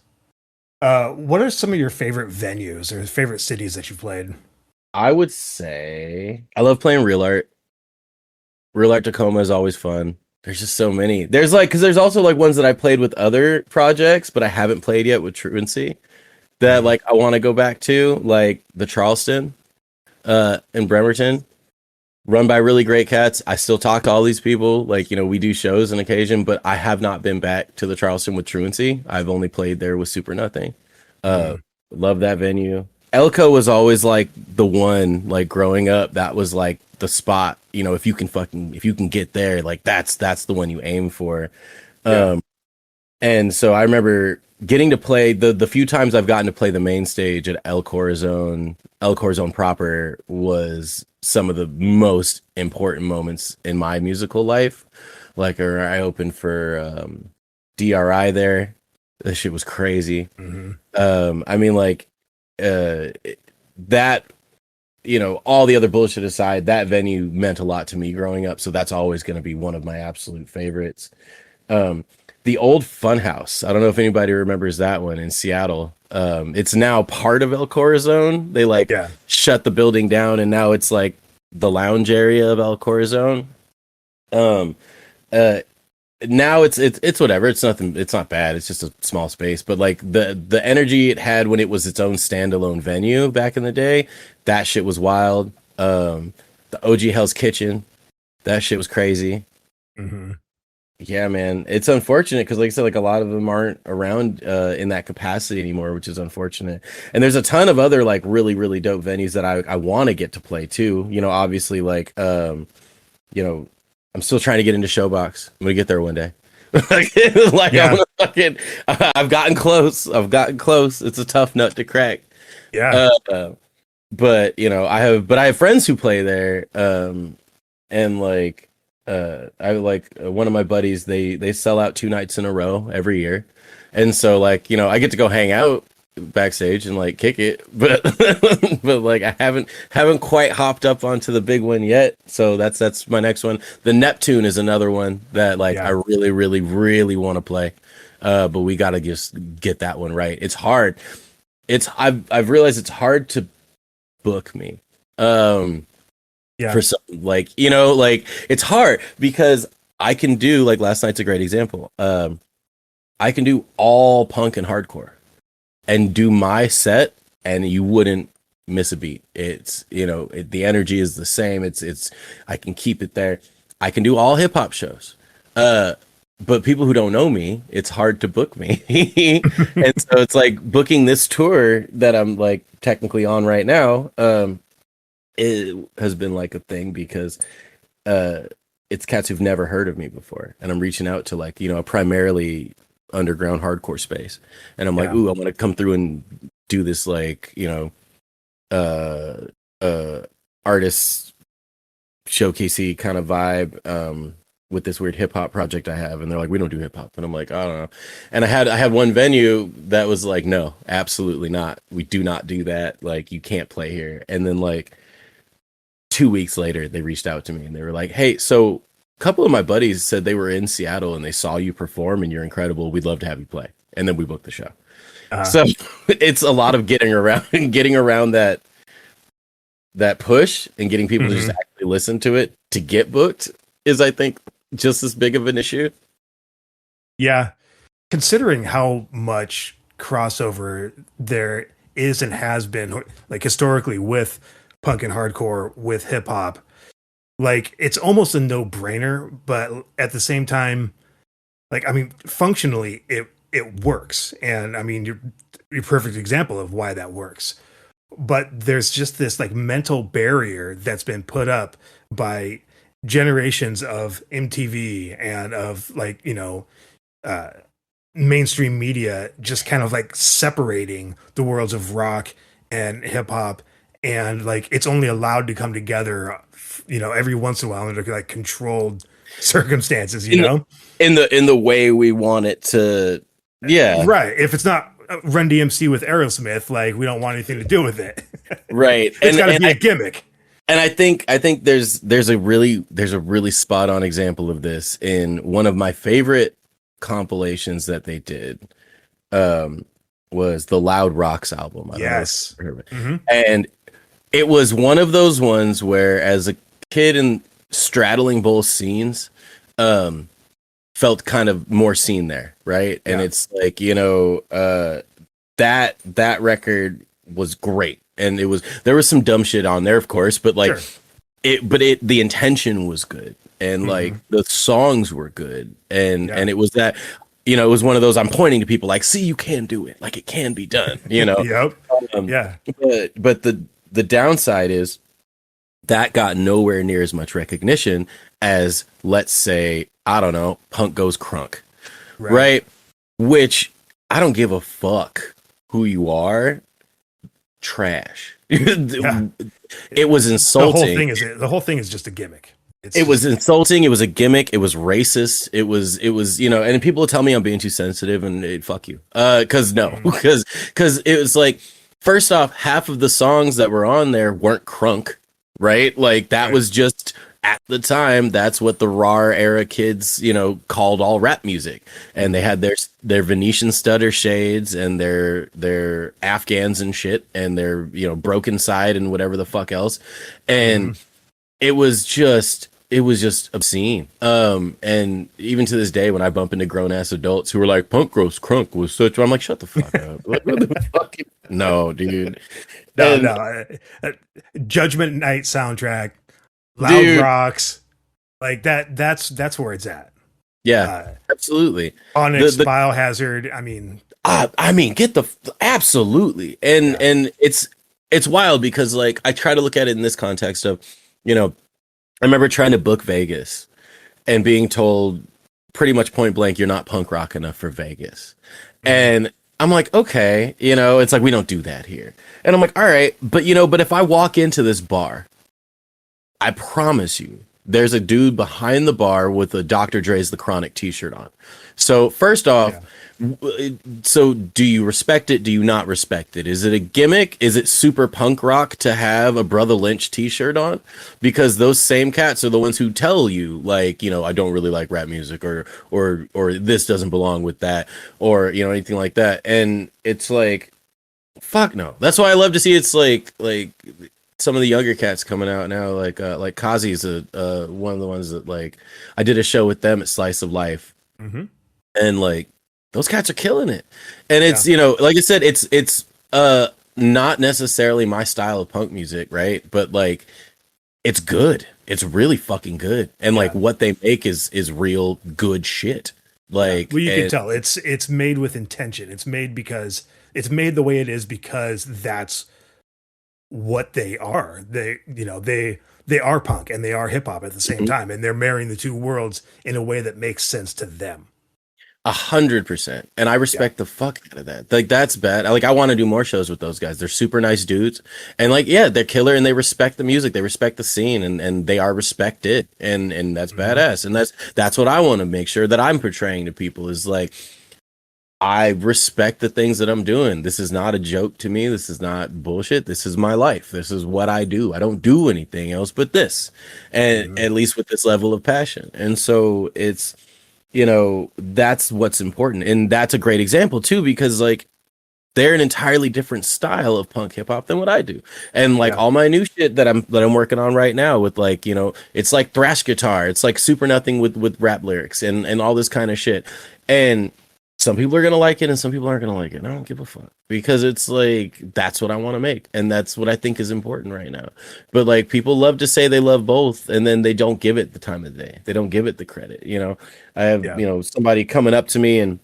What are some of your favorite venues or favorite cities that you've played? I would say I love playing Real Art. Real Art Tacoma is always fun. There's just so many. There's like, because there's also like ones that I played with other projects, but I haven't played yet with Truancy that like I want to go back to, like the Charleston in Bremerton, run by really great cats. I still talk to all these people. Like, you know, we do shows on occasion, but I have not been back to the Charleston with Truancy. I've only played there with Super Nothing. Love that venue. Elko was always like the one, like growing up, that was like the spot, you know, if you can get there, like that's the one you aim for. Yeah. And so I remember getting to play the few times I've gotten to play the main stage at El Corazon proper was some of the most important moments in my musical life. Like, I opened for DRI there. That shit was crazy. I mean, like, that, you know, all the other bullshit aside, that venue meant a lot to me growing up. So that's always going to be one of my absolute favorites. The old Funhouse. I don't know if anybody remembers that one in Seattle. It's now part of El Corazon. They like shut the building down and now it's like the lounge area of El Corazon. Now it's whatever. It's nothing. It's not bad. It's just a small space. But like the energy it had when it was its own standalone venue back in the day, that shit was wild. The OG Hell's Kitchen, that shit was crazy. Yeah, man. It's unfortunate because, like I said, like a lot of them aren't around in that capacity anymore, which is unfortunate. And there's a ton of other like really, really dope venues that I want to get to play too. You know, obviously, like you know, I'm still trying to get into Showbox. I'm gonna get there one day. Like I'm gonna fucking, I've gotten close. It's a tough nut to crack. Yeah. But you know, I have friends who play there. And like I like one of my buddies, they sell out 2 nights in a row every year. And so like, you know, I get to go hang out backstage and like kick it, but but like I haven't quite hopped up onto the big one yet. So that's my next one. The Neptune is another one that like I really, really, really want to play. But we gotta just get that one right. It's hard. I've realized it's hard to book me. For some, like, you know, like it's hard because I can do, like, last night's a great example. I can do all punk and hardcore and do my set and you wouldn't miss a beat. It's, you know, the energy is the same. It's I can keep it there. I can do all hip hop shows. But people who don't know me, it's hard to book me. And so it's like booking this tour that I'm like technically on right now. It has been like a thing because it's cats who've never heard of me before, and I'm reaching out to, like, you know, a primarily underground hardcore space, and I'm like, ooh, I want to come through and do this, like, you know, artist showcasey kind of vibe with this weird hip hop project I have, and they're like, we don't do hip hop, and I'm like, I don't know. And I had one venue that was like, no, absolutely not, we do not do that, like, you can't play here. And then like 2 weeks later, they reached out to me and they were like, hey, so a couple of my buddies said they were in Seattle and they saw you perform and you're incredible. We'd love to have you play. And then we booked the show. So it's a lot of getting around that push and getting people to just actually listen to it to get booked is, I think, just as big of an issue. Yeah. Considering how much crossover there is and has been, like, historically with punk and hardcore, with hip hop, like, it's almost a no brainer, but at the same time, like, I mean, functionally, it works. And I mean, you're a perfect example of why that works. But there's just this like mental barrier that's been put up by generations of MTV and of, like, uh, mainstream media, just kind of like separating the worlds of rock and hip hop, and like it's only allowed to come together, every once in a while under like controlled circumstances, In the in the way we want it to. Yeah. right. If it's not Run DMC with Aerosmith, like, we don't want anything to do with it. Right. It's got to be a gimmick. And I think there's a really spot on example of this in one of my favorite compilations that they did. Was the Loud Rocks album. I don't know if you've heard of it. Mm-hmm. And it was one of those ones where, as a kid and straddling both scenes, felt kind of more seen there, right? And it's like, that record was great, and there was some dumb shit on there, of course, but like the intention was good, and like the songs were good, and it was that, it was one of those, I'm pointing to people like, see, you can do it, like it can be done, Yep. But the downside is that got nowhere near as much recognition as, let's say, I don't know, Punk Goes Crunk, right? Which, I don't give a fuck who you are. Trash. It was insulting. The whole thing is just a gimmick. It was insulting. It was a gimmick. It was racist. It was, and people will tell me I'm being too sensitive, and fuck you. Because it was like, first off, half of the songs that were on there weren't crunk, right? Like, that was just, at the time, that's what the RAR era kids, called all rap music. And they had their Venetian stutter shades and their Afghans and shit, and their, Broken Side and whatever the fuck else. And it was just obscene. And even to this day, when I bump into grown ass adults who are like, Punk Goes Crunk was such, I'm like, shut the fuck up. What the fuck? No, dude. No. Judgment Night soundtrack, Loud Rocks, like that. That's where it's at. Yeah, absolutely. Onyx, Biohazard. I mean, absolutely. And it's wild because, like, I try to look at it in this context of, I remember trying to book Vegas and being told pretty much point blank, you're not punk rock enough for Vegas. And I'm like, okay, it's like, we don't do that here. And I'm like, all right, but if I walk into this bar, I promise you, there's a dude behind the bar with a Dr. Dre's The Chronic t-shirt on. So first off, so do you respect it? Do you not respect it? Is it a gimmick? Is it super punk rock to have a Brother Lynch t-shirt on? Because those same cats are the ones who tell you, like, I don't really like rap music, or this doesn't belong with that, or, anything like that. And it's like, fuck no. That's why I love to see it's like some of the younger cats coming out now, like Kazi's one of the ones that, like, I did a show with them at Slice of Life, and like, those cats are killing it. And it's, like I said, it's not necessarily my style of punk music, right? But like, it's good. It's really fucking good. And like, what they make is real good shit. Like, well, you can tell it's made with intention. It's made the way it is because that's what they are. They are punk and they are hip hop at the same time, and they're marrying the two worlds in a way that makes sense to them. 100%. And I respect the fuck out of that. Like, that's bad. Like, I want to do more shows with those guys. They're super nice dudes. And like, yeah, they're killer, and they respect the music. They respect the scene, and they are respected. And that's badass. And that's what I want to make sure that I'm portraying to people, is like, I respect the things that I'm doing. This is not a joke to me. This is not bullshit. This is my life. This is what I do. I don't do anything else but this. And at least with this level of passion. And so it's, that's what's important. And that's a great example too, because like, they're an entirely different style of punk hip hop than what I do. And like Yeah. all my new shit that I'm working on right now with like, it's like thrash guitar, it's like super nothing with rap lyrics and all this kind of shit. And some people are gonna like it and some people aren't gonna like it. And I don't give a fuck because it's like that's what I want to make and that's what I think is important right now. But like people love to say they love both and then they don't give it the time of day. They don't give it the credit. I have Yeah. somebody coming up to me and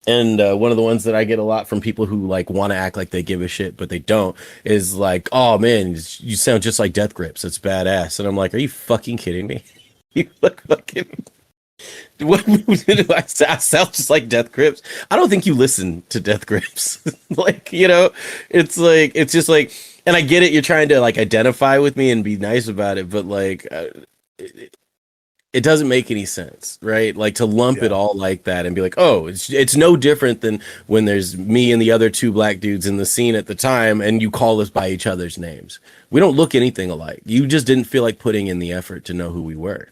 one of the ones that I get a lot from people who like want to act like they give a shit, but they don't, is like, "Oh man, you sound just like Death Grips. It's badass." And I'm like, "Are you fucking kidding me? You look fucking. What do I sound just like Death Grips? I don't think you listen to Death Grips. It's just like, and I get it. You're trying to like identify with me and be nice about it, but like, it doesn't make any sense, right? Like to lump it all like that and be like, oh, it's no different than when there's me and the other two black dudes in the scene at the time, and you call us by each other's names. We don't look anything alike. You just didn't feel like putting in the effort to know who we were.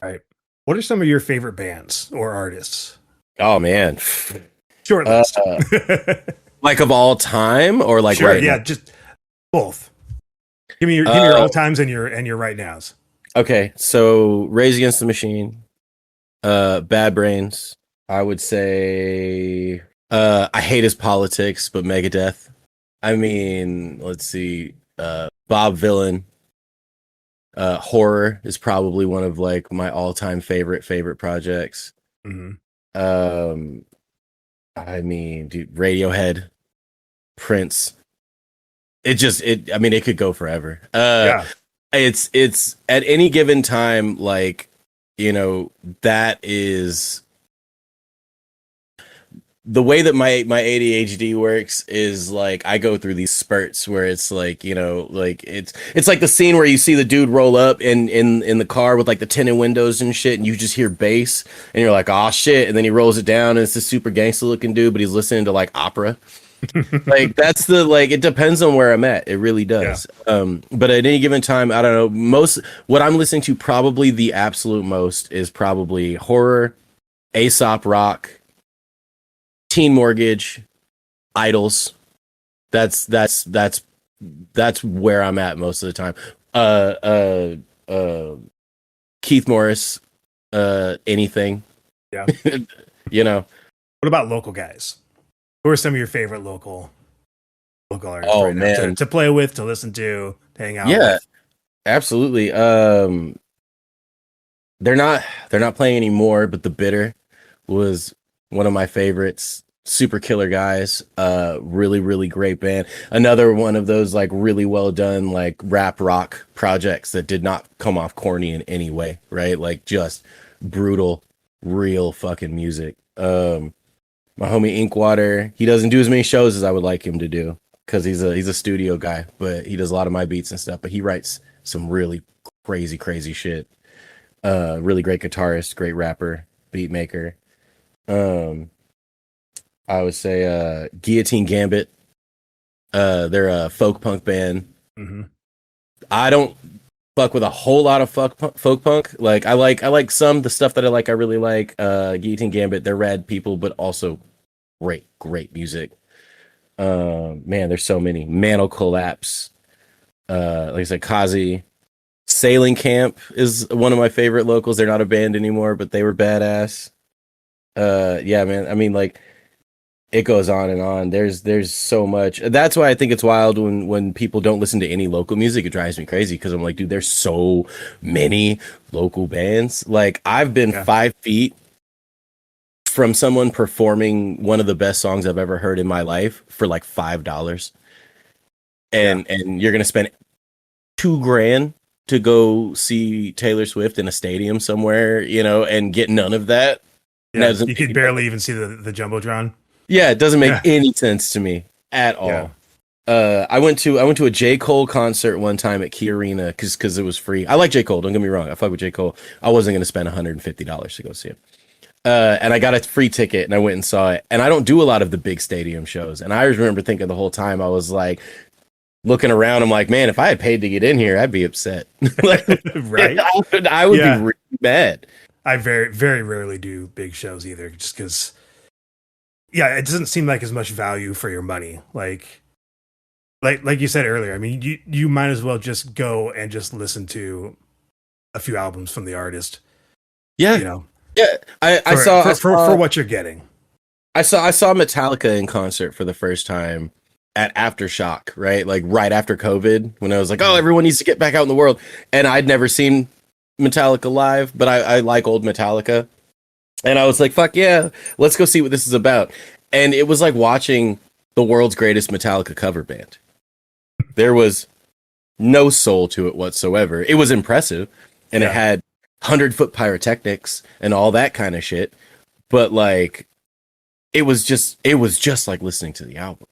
Right. What are some of your favorite bands or artists? Oh man, Short list. like of all time or like Sure. right Yeah. now? Just both. Give me your all times and your right nows. Okay, so Rage Against the Machine, Bad Brains. I would say I hate his politics, but Megadeth. I mean, let's see, Bob Villain. Horror is probably one of like my all-time favorite projects. Mm-hmm. I mean, dude, Radiohead, Prince. I mean, it could go forever. Yeah. It's at any given time, like, that is the way that my ADHD works is like I go through these spurts where it's like, like it's like the scene where you see the dude roll up in the car with like the tinted windows and shit, and you just hear bass and you're like, oh shit, and then he rolls it down and it's a super gangster looking dude, but he's listening to like opera. Like that's it depends on where I'm at. It really does. But at any given time, I don't know, what I'm listening to probably the absolute most is probably horror, Aesop Rock, Teen Mortgage, Idols. That's where I'm at most of the time. Keith Morris, anything. Yeah. What about local guys? Who are some of your favorite local artists Oh, right now man. to play with, to listen to hang out Yeah, with? absolutely. They're not playing anymore, but The Bitter was one of my favorites. Super killer guys. Really, really great band. Another one of those like really well done like rap rock projects that did not come off corny in any way, right? Like just brutal, real fucking music. My homie Inkwater, he doesn't do as many shows as I would like him to do because he's a studio guy, but he does a lot of my beats and stuff. But he writes some really crazy shit. Really great guitarist, great rapper, beat maker. I would say Guillotine Gambit. They're a folk punk band. Mm-hmm. I don't fuck with a whole lot of folk punk. Like I like some the stuff that I like. I really like Guillotine Gambit. They're rad people, but also great music. Man, there's so many. Mantle Collapse. Like I said, Kazi. Sailing Camp is one of my favorite locals. They're not a band anymore, but they were badass. Yeah, man. I mean, like, it goes on and on. There's so much. That's why I think it's wild when people don't listen to any local music. It drives me crazy because I'm like, dude, there's so many local bands. Like, I've been 5 feet from someone performing one of the best songs I've ever heard in my life for like $5. And you're gonna spend $2,000 to go see Taylor Swift in a stadium somewhere, and get none of that. Yeah, you could barely even see the Jumbotron. Yeah, it doesn't make any sense to me at all. Yeah. I went to a J. Cole concert one time at Key Arena because it was free. I like J. Cole, don't get me wrong. I fuck with J. Cole. I wasn't gonna spend $150 to go see him. And I got a free ticket and I went and saw it. And I don't do a lot of the big stadium shows. And I remember thinking the whole time, I was like, looking around, I'm like, man, if I had paid to get in here, I'd be upset. Like, right? I would be really mad. I very, very rarely do big shows either, just because yeah, it doesn't seem like as much value for your money. Like you said earlier, I mean, you might as well just go and just listen to a few albums from the artist, Yeah, you know, yeah. for what you're getting. I saw Metallica in concert for the first time at Aftershock, right? Like right after COVID, when I was like, oh, everyone needs to get back out in the world. And I'd never seen Metallica live, but I like old Metallica. And I was like, fuck yeah, let's go see what this is about. And it was like watching the world's greatest Metallica cover band. There was no soul to it whatsoever. It was impressive, and Yeah. it had 100-foot pyrotechnics and all that kind of shit. But like, it was just like listening to the album.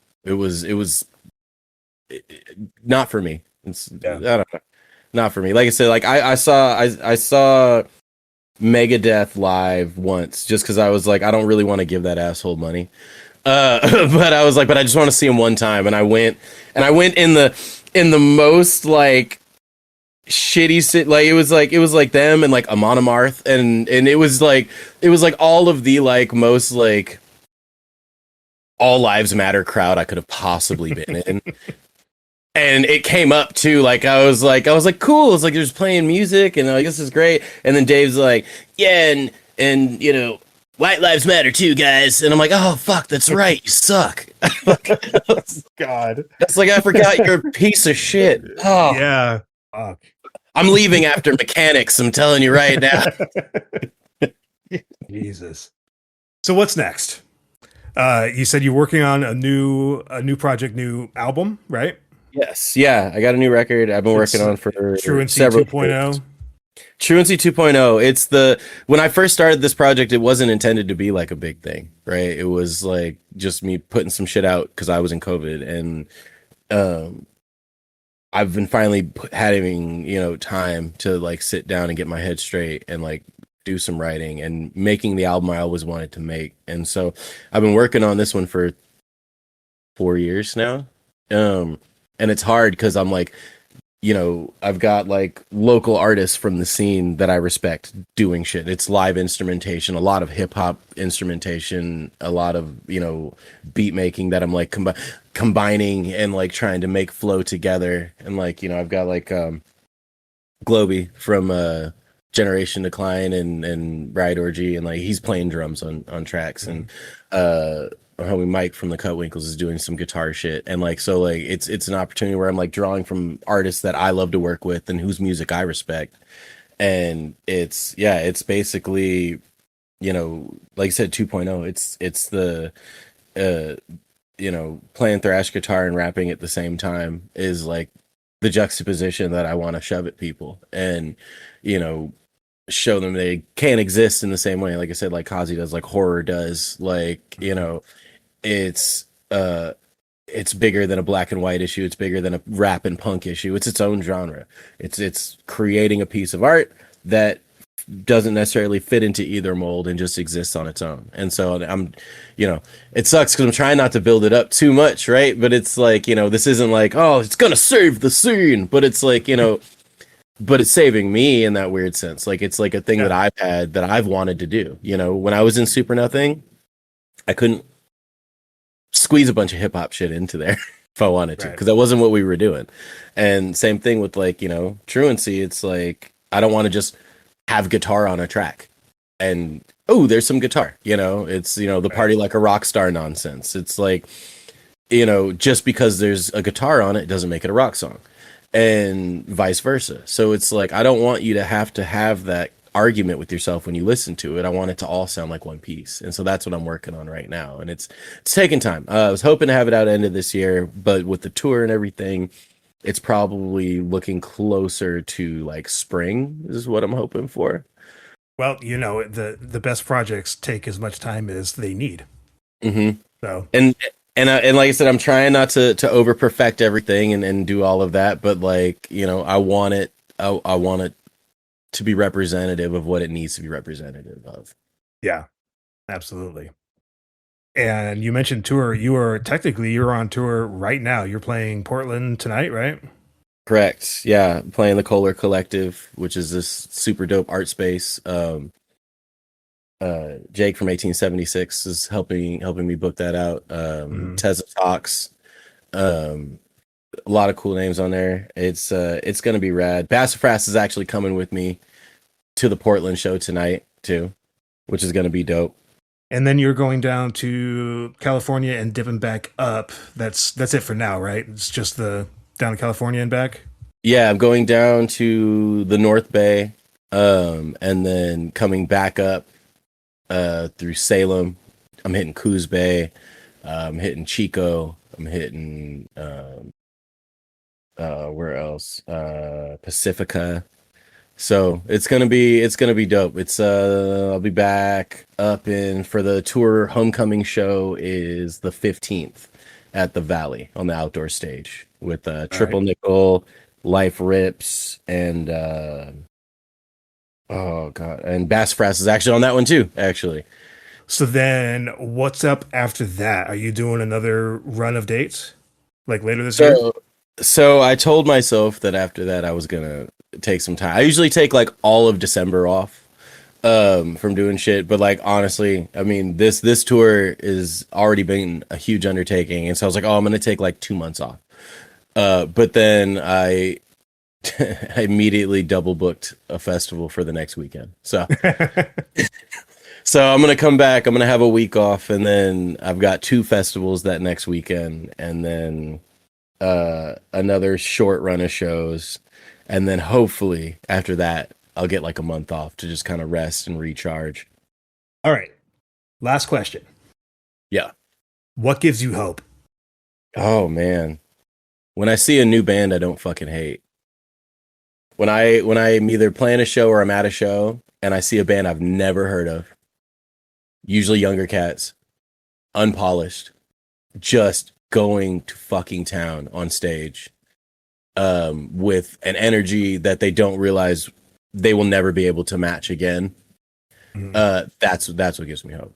Not for me. Yeah. I don't know, not for me. Like I said, like I saw Megadeth live once just because I was like, I don't really want to give that asshole money. But I was like, but I just want to see him one time, and I went in the most like shitty shit. Like it was like them and like Amon Amarth, and it was like all of the like most like all lives matter crowd I could have possibly been in. And it came up too, like I was like cool. It's like they're just playing music, and like this is great. And then Dave's like, yeah, and you know, white lives matter too, guys. And I'm like, oh fuck, that's right, you suck. God. It's like I forgot you're a piece of shit. Oh, Yeah. Fuck. I'm leaving after mechanics. I'm telling you right now. Jesus. So what's next? You said you're working on a new project, new album, right? Yes, yeah, I got a new record I've been working on for Truancy several 2.0. Truancy 2.0. It's when I first started this project, it wasn't intended to be like a big thing, right? It was like just me putting some shit out because I was in COVID, and I've been finally having, you know, time to like sit down and get my head straight and like do some writing and making the album I always wanted to make. And so I've been working on this one for 4 years now. And it's hard because I'm like, you know, I've got like local artists from the scene that I respect doing shit. It's live instrumentation, a lot of hip hop instrumentation, a lot of, you know, beat making that I'm like combining and like trying to make flow together. And like, you know, I've got like Globy from Generation Decline and Ride Orgy, and like he's playing drums on tracks, and our homie Mike from the Cutwinkles is doing some guitar shit. And like, so like it's an opportunity where I'm like drawing from artists that I love to work with and whose music I respect. And it's basically, you know, like I said, 2.0. It's the you know, playing thrash guitar and rapping at the same time is like the juxtaposition that I want to shove at people, and, you know, show them they can't exist in the same way. Like I said, like Kazi does, like horror does, like, you know, it's bigger than a black and white issue. It's bigger than a rap and punk issue. It's its own genre. It's creating a piece of art that doesn't necessarily fit into either mold and just exists on its own. And so I'm, you know, it sucks because I'm trying not to build it up too much, right? But it's like, you know, this isn't like, oh, it's gonna save the scene, but it's like, you know, but it's saving me in that weird sense. Like it's like a thing that I've had that I've wanted to do. You know, when I was in Super Nothing, I couldn't squeeze a bunch of hip hop shit into there if I wanted to, because that wasn't what we were doing. And same thing with like, you know, Truancy. It's like I don't want to just have guitar on a track and oh, there's some guitar. You know, it's, you know, the party like a rock star nonsense. It's like, you know, just because there's a guitar on it doesn't make it a rock song, and vice versa. So it's like I don't want you to have that argument with yourself when you listen to it. I want it to all sound like one piece. And so that's what I'm working on right now. And it's taking time. I was hoping to have it out end of this year, but with the tour and everything, it's probably looking closer to like spring is what I'm hoping for. Well, you know, the best projects take as much time as they need. Mm-hmm. So and like I said, I'm trying not to over perfect everything and do all of that, but like, you know, I want it to be representative of what it needs to be representative of. yeah, absolutely. And you mentioned tour. You're on tour right now. You're playing Portland tonight, right? Correct. Yeah, playing the Kohler Collective, which is this super dope art space. Jake from 1876 is helping me book that out. Teza Talks. A lot of cool names on there. It's gonna be rad. Bassafras is actually coming with me to the Portland show tonight too, which is gonna be dope. And then you're going down to California and dipping back up. That's it for now, right? It's just the down to California and back. Yeah, I'm going down to the North Bay, and then coming back up through Salem. I'm hitting Coos Bay. I'm hitting Chico. I'm hitting where else? Pacifica. So it's gonna be dope. It's I'll be back up in for the tour homecoming show is the 15th at the Valley on the outdoor stage with Triple Nickel, Life Rips, and oh god, and Bassafras is actually on that one too, actually. So then what's up after that? Are you doing another run of dates? Like later this year? So I told myself that after that I was gonna take some time. I usually take like all of December off from doing shit, but like honestly, I mean this tour is already been a huge undertaking, and so I was like, oh, I'm gonna take like 2 months off. But then I I immediately double booked a festival for the next weekend. So so I'm gonna come back. I'm gonna have a week off, and then I've got 2 festivals that next weekend, and then another short run of shows, and then hopefully after that I'll get like a month off to just kind of rest and recharge. All right. Last question. Yeah. What gives you hope? Oh man. When I see a new band I don't fucking hate. When I'm either playing a show or I'm at a show and I see a band I've never heard of, usually younger cats, unpolished, just going to fucking town on stage, with an energy that they don't realize they will never be able to match again. That's what gives me hope.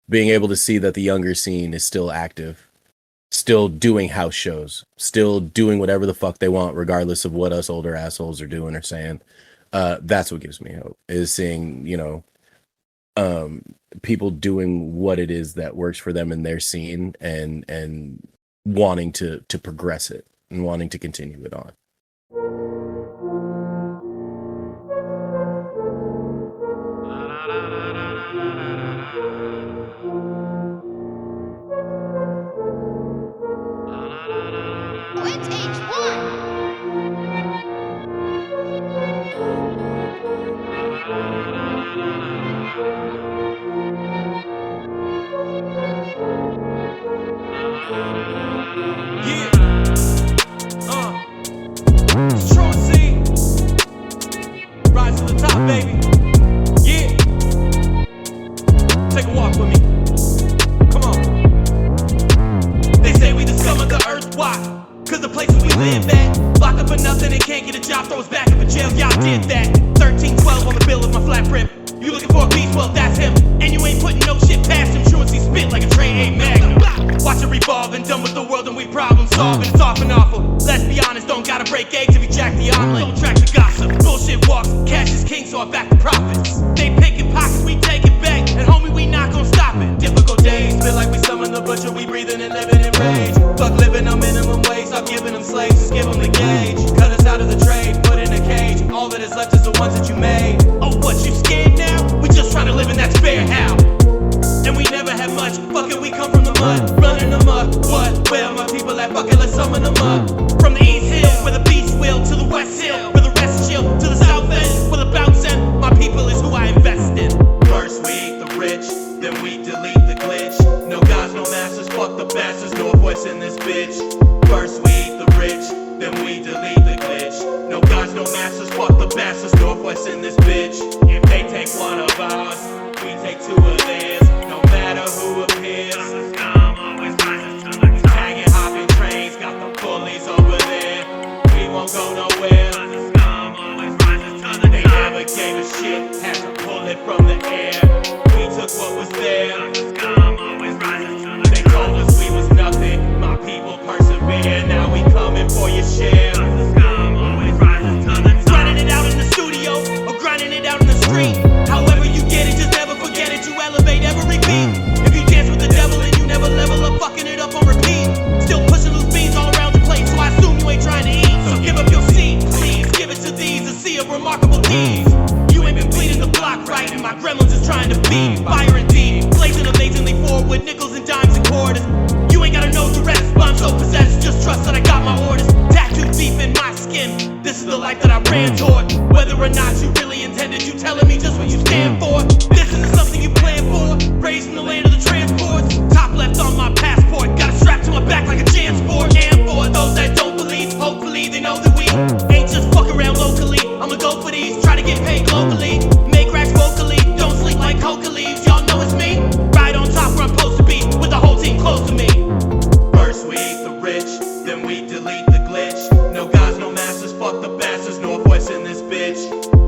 Being able to see that the younger scene is still active, still doing house shows, still doing whatever the fuck they want, regardless of what us older assholes are doing or saying. That's what gives me hope, is seeing, people doing what it is that works for them in their scene, and wanting to progress it and wanting to continue it on. Truancy, rise to the top, baby. Yeah, take a walk with me. Come on. They say we discovered the earth. Why? Cause the places we live at, lock up for nothing and can't get a job, throw us back up in jail. Y'all did that. 1312 on the bill of my flat brim. You looking for a beast? Well, that's him. And you ain't putting no shit past him. Truancy spit like a train ain't magnum. Watch it revolve and done with the world and we problem solving. It's often awful. Let's be honest, don't gotta break eggs if you jack the omelet. Don't track the gossip. Bullshit walks. Cash is king, so I back the profits. They picking pockets, we take it back. And homie, we not gon' stop it. Difficult days, feel like we summon the butcher. We breathing and living in rage. Fuck living on minimum wage. Stop giving them slaves, just give them the gauge. Cut us out of the trade, put in a cage. All that is left is the ones that you made. Oh, what, you scared now? We just trying to live in that spare how. And we never had much, fuck it, we come from the mud, running them up, what, where are my people at, fuck it, let's summon them up. From the east hill, where the beast will, to the west hill, where the rest chill, to the south end, where the bounce end, my people is who I invest in. First we eat the rich, then we delete the glitch. No gods, no masters, fuck the bastards, no voice in this bitch. First we eat the rich, then we delete the glitch. No gods, no masters, fuck the bastards, no voice in this bitch. If they take one of ours, we take 2 of theirs. No matter who appears, the scum always rises to the top. Tagging, hopping trains, got the bullies over there. We won't go nowhere. The scum always rises to the top. They never gave a shit, had to pull it from the air. We took what was there. The scum always rises to the top. They told us we was nothing. My people persevere. Now we coming for your share. The scum always rises to the top. Grinding it out in the studio or grinding it out in the street. However you get it, just never elevate every beat. If you dance with the devil and you never level up, fucking it up on repeat. Still pushing loose beans all around the plate, so I assume you ain't trying to eat. So give up your seat, please. Give it to these and see of remarkable deeds. You ain't been bleeding the block right, and my gremlins is trying to beat. Fire indeed, blazing amazingly forward with nickels and dimes and quarters. You ain't gotta know the rest, but I'm so possessed. Just trust that I got my orders. Tattooed deep in my skin. This is the life that I ran toward. Whether or not you really intended, you telling me just what you stand for. This isn't something you planned for. Raised in the land of the transports. Top left on my passport. Got it strapped to my back like a jam sport. And for those that don't believe, hopefully they know that we ain't just fuck around locally. I'ma go for these, try to get paid globally. Make racks vocally, don't sleep like coca leaves. Y'all know it's me. Right on top where I'm supposed to be, with the whole team close to me. First we eat the rich, then we delete the glitch. No gods, no masters, fuck the bastards, Northwest in this bitch.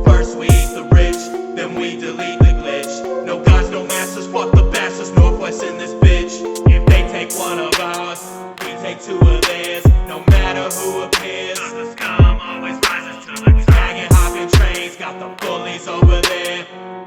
First we eat the rich, then we delete the glitch. No gods, no masters, fuck the bastards, Northwest in this bitch. If they take one of ours, we take two of theirs. No matter who appears, the scum always rises to the top. Bagging, hopping trains, got the bullies over there.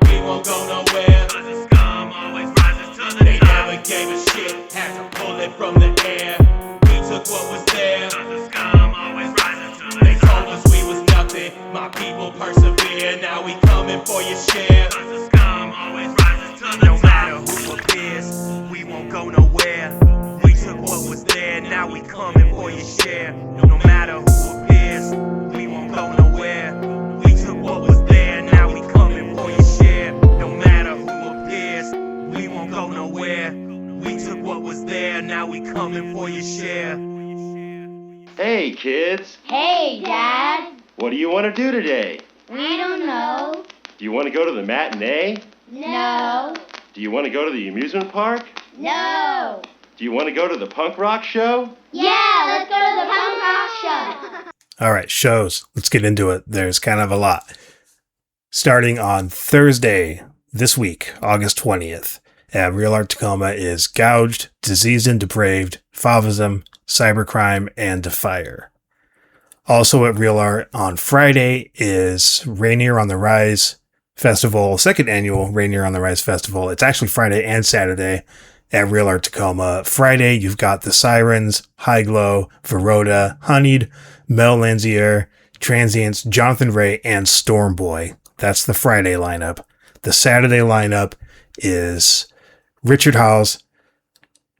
We won't go nowhere, the scum always rises to the top. They never gave a shit, had to pull it from the air. We took what was there, the scum always rises to the top. They told us we was nothing, my people persevere. Now we coming for your share, the scum always rises to the top. No matter who appears, we won't go nowhere. We took what was there, now we coming for your share. No matter who appears, we won't go nowhere. We took what was there, now we coming for your share. No matter who appears, we won't go nowhere. We took what was there, now we coming for your share. Hey, kids. Hey, Dad. What do you want to do today? We don't know. Do you want to go to the matinee? No. Do you want to go to the amusement park? No. Do you want to go to the punk rock show? Yeah, let's go to the punk rock show. All right, shows. Let's get into it. There's kind of a lot. Starting on Thursday this week, August 20th, at Real Art Tacoma is Gouged, Diseased and Depraved, Fauvism, Cybercrime, and Defier. Also at Real Art on Friday is Rainier on the Rise Festival, second annual Rainier on the Rise Festival. It's actually Friday and Saturday at Real Art Tacoma. Friday, you've got The Sirens, High Glow, Verota, Honeyed, Mel Lanzier, Transients, Jonathan Ray, and Stormboy. That's the Friday lineup. The Saturday lineup is Richard Hawes,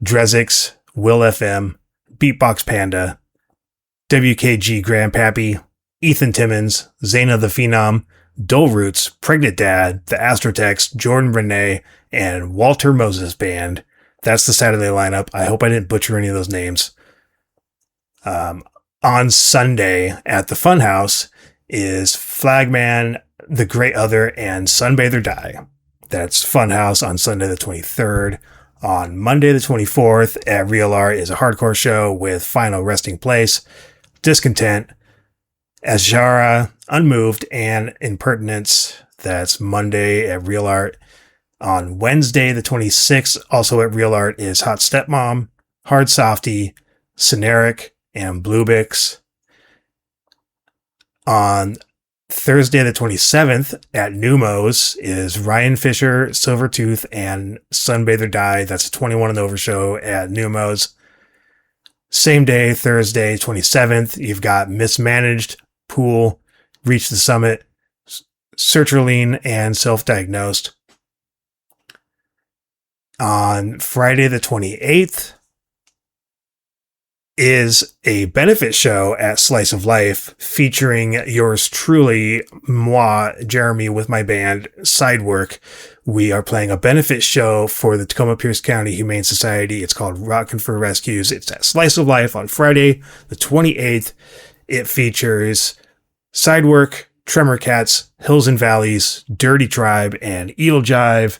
Drezix, Will FM, Beatbox Panda, WKG Grandpappy, Ethan Timmons, Zaina the Phenom, Dole Roots, Pregnant Dad, The Astrotex, Jordan Renee, and Walter Moses Band. That's the Saturday lineup. I hope I didn't butcher any of those names. On Sunday at the Funhouse is Flagman, The Great Other, and Sunbather Die. That's Funhouse on Sunday the 23rd. On Monday the 24th at Real Art is a hardcore show with Final Resting Place, Discontent, Azjara, Unmoved, and Impertinence. That's Monday at Real Art. On Wednesday the 26th, also at Real Art, is Hot Stepmom, Hard Softy, Ceneric, and Bluebix. On Thursday the 27th at Numos is Ryan Fisher, Silvertooth, and Sunbather Die. That's a 21 and over show at Numos. Same day, Thursday 27th, you've got Missmanged, Pool, Reach the Summit, Sertraline, and Self-Diagnosed. On Friday the 28th is a benefit show at Slice of Life featuring yours truly, moi, Jeremy, with my band Sidework. We are playing a benefit show for the Tacoma Pierce County Humane Society. It's called Rockin' for Rescues. It's at Slice of Life on Friday the 28th. It features Sidework, Tremor Cats, Hills and Valleys, Dirty Tribe, and Eagle Jive.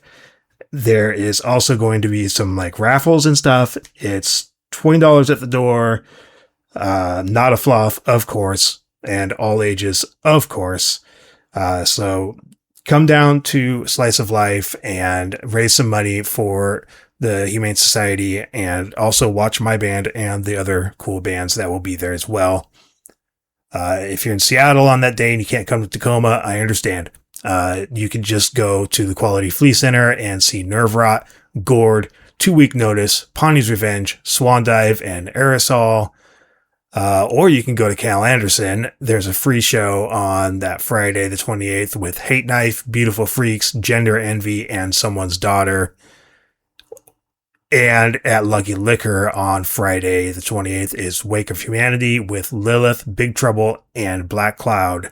There is also going to be some like raffles and stuff. It's $20 at the door, not a fluff, of course, and all ages, of course. So come down to Slice of Life and raise some money for the Humane Society, and also watch my band and the other cool bands that will be there as well. If you're in Seattle on that day and you can't come to Tacoma, I understand. You can just go to the Quality Flea Center and see Nerve Rot, Gourd, 2 Week Notice, Pawnee's Revenge, Swan Dive, and Aerosol. Or you can go to Cal Anderson. There's a free show on that Friday, the 28th, with Hate Knife, Beautiful Freaks, Gender Envy, and Someone's Daughter. And at Lucky Liquor on Friday, the 28th, is Wake of Humanity with Lilith, Big Trouble, and Black Cloud.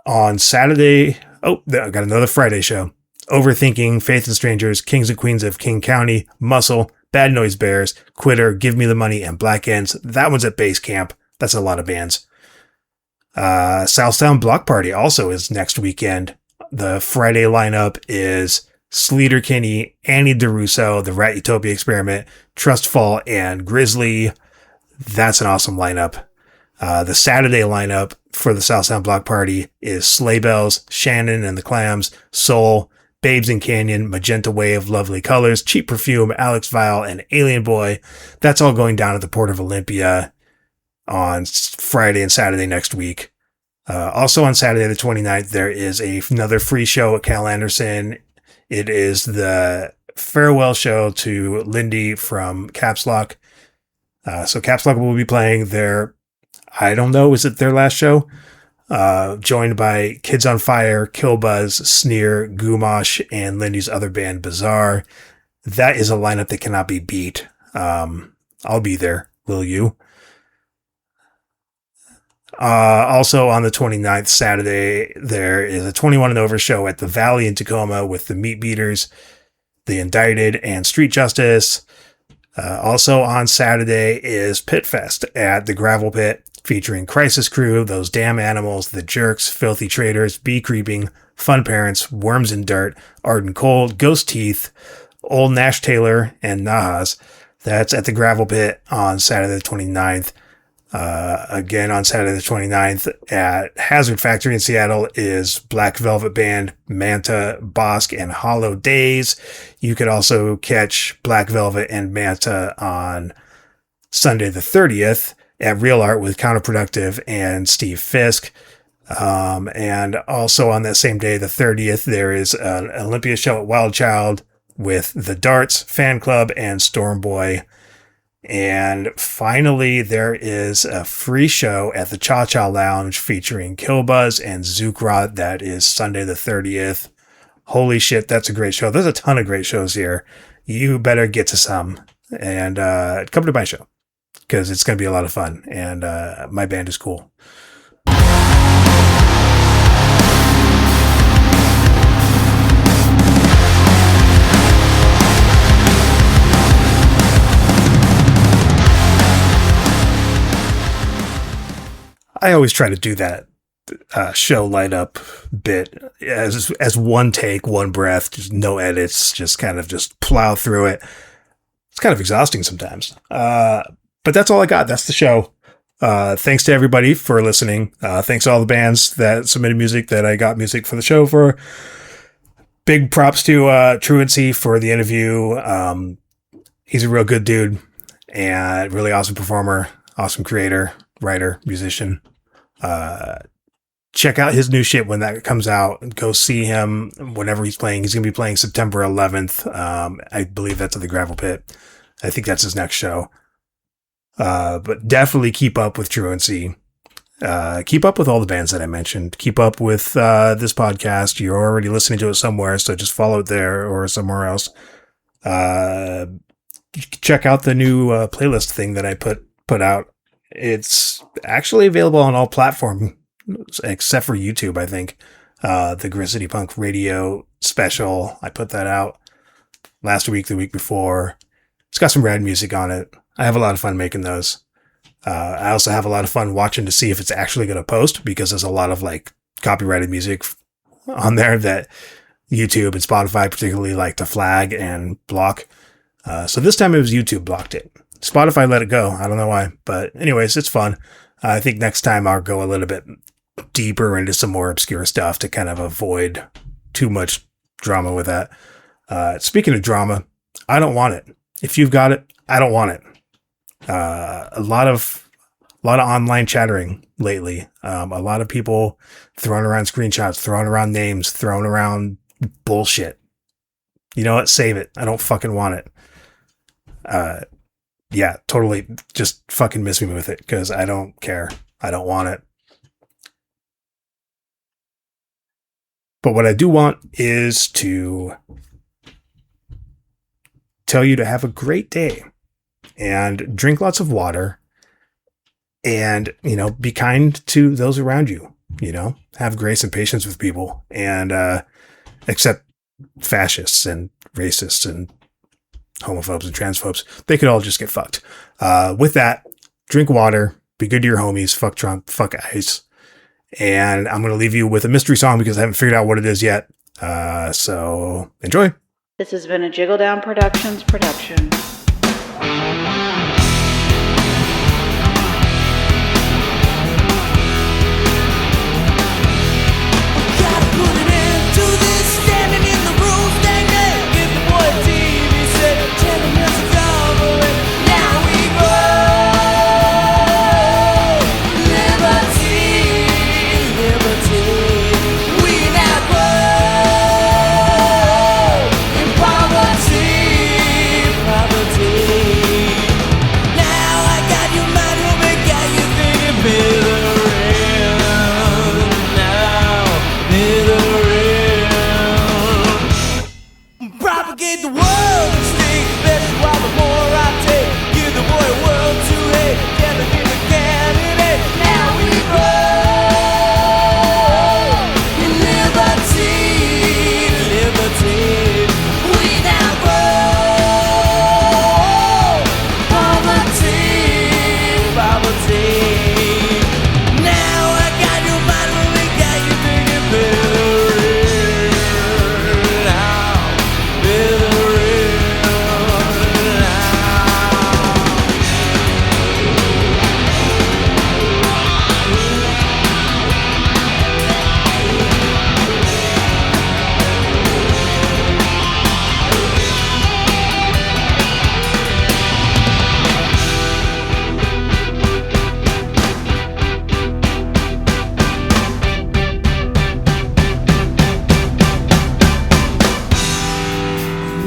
On Saturday, I got another Friday show. Overthinking, Faith and Strangers, Kings and Queens of King County, Muscle, Bad Noise Bears, Quitter, Give Me the Money, and Black Ends. That one's at Base Camp. That's a lot of bands. Southtown Block Party also is next weekend. The Friday lineup is Sleater Kinney, Annie DeRusso, The Rat Utopia Experiment, Trustfall, and Grizzly. That's an awesome lineup. The Saturday lineup for the Southtown Block Party is Sleigh Bells, Shannon and the Clams, Soul, Babes in Canyon, Magenta Wave, Lovely Colors, Cheap Perfume, Alex Vile, and Alien Boy. That's all going down at the Port of Olympia on Friday and Saturday next week. Also on Saturday the 29th, there is another free show at Cal Anderson. It is the farewell show to Lindy from Caps Lock. So Caps Lock will be playing their, I don't know, is it their last show? Joined by Kids on Fire, Killbuzz, Sneer, Gumosh, and Lindy's other band, Bizarre. That is a lineup that cannot be beat. I'll be there. Will you? Also on the 29th, Saturday, there is a 21 and over show at the Valley in Tacoma with the Meat Beaters, The Indicted, and Street Justice. Also on Saturday is Pit Fest at the Gravel Pit, featuring Crisis Crew, Those Damn Animals, The Jerks, Filthy Traders, Bee Creeping, Fun Parents, Worms in Dirt, Arden Cold, Ghost Teeth, Old Nash Taylor, and Nahas. That's at the Gravel Pit on Saturday the 29th. Again, on Saturday the 29th at Hazard Factory in Seattle is Black Velvet Band, Manta, Bosk, and Hollow Days. You could also catch Black Velvet and Manta on Sunday the 30th at Real Art with Counterproductive and Steve Fisk. And also on that same day, the 30th, there is an Olympia show at Wild Child with The Darts, Fan Club, and Stormboy. And finally, there is a free show at the Cha Cha Lounge featuring Killbuzz and Zukrot. That is Sunday the 30th. Holy shit, that's a great show. There's a ton of great shows here. You better get to some and come to my show because it's going to be a lot of fun. And my band is cool. I always try to do that show lineup bit as one take, one breath, just no edits, just kind of just plow through it. It's kind of exhausting sometimes. But that's all I got. That's the show. Thanks to everybody for listening. Thanks to all the bands that submitted music that I got music for the show for. Big props to Truancy for the interview. He's a real good dude and really awesome performer, awesome creator, writer, musician. Check out his new shit when that comes out. Go see him whenever he's playing. He's going to be playing September 11th. I believe that's at the Gravel Pit. I think that's his next show. But definitely keep up with Truancy. Keep up with all the bands that I mentioned. Keep up with this podcast. You're already listening to it somewhere, so just follow it there or somewhere else. Check out the new playlist thing that I put out. It's actually available on all platforms except for YouTube, I think. The Grit City Punk Radio special. I put that out last week, the week before. It's got some rad music on it. I have a lot of fun making those. I also have a lot of fun watching to see if it's actually going to post because there's a lot of like copyrighted music on there that YouTube and Spotify particularly like to flag and block. So this time it was YouTube blocked it. Spotify let it go. I don't know why, but anyways, it's fun. I think next time I'll go a little bit deeper into some more obscure stuff to kind of avoid too much drama with that. Speaking of drama, I don't want it. If you've got it, I don't want it. A lot of a lot of online chattering lately. A lot of people throwing around screenshots, throwing around names, throwing around bullshit. You know what? Save it. I don't fucking want it. Yeah, totally. Just fucking miss me with it because I don't care. I don't want it. But what I do want is to tell you to have a great day and drink lots of water and, be kind to those around you, have grace and patience with people and accept fascists and racists and homophobes and transphobes. They could all just get fucked. With that, drink water, be good to your homies, fuck Trump, fuck ICE. And I'm going to leave you with a mystery song because I haven't figured out what it is yet. So enjoy. This has been a Jiggle Down Productions production. Gotta put an end to this standing in the room stagnant. Give the boy a TV set, tell him it's over and now we grow. Liberty, liberty. We now grow in poverty, poverty. Now I got your mind, will make got you thinking better. Propagate the world and stay best while the more I take. Give the boy a world to hate. Gather in the candidate. Now we grow in liberty, liberty. We now grow poverty, poverty. Now I got your mind, will make got you thinking better.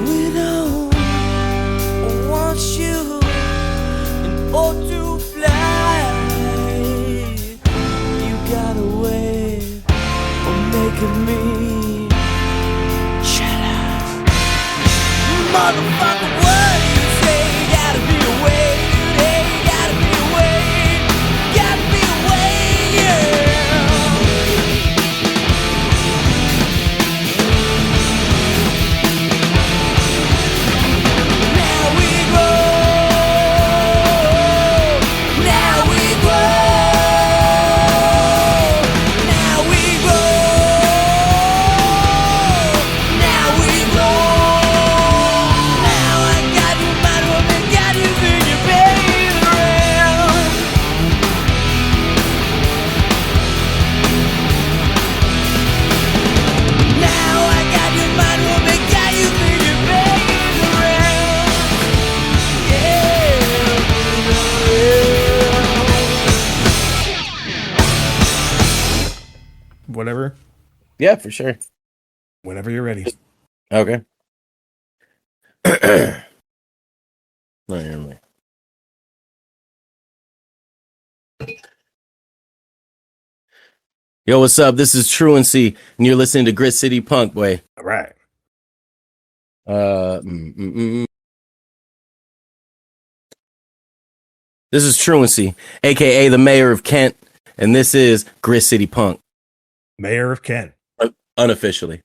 We don't want you in order to fly. You got a way of making me shut up. Motherfucker, what do you say? Gotta be a way, hey, gotta be a way, gotta be a way, yeah. Now we grow. Now we grow. Now we grow. Now we grow. Now I got you, man, what they got you thinking, baby, around. Now I got you, man, what they got you thinking, baby, around. Whatever. Yeah, for sure. Whenever you're ready. Okay. No, you're me. Yo, what's up? This is Truancy, and you're listening to Grit City Punk, boy. All right. This is Truancy, aka the mayor of Kent, and this is Grit City Punk, Mayor of Kent. unofficially.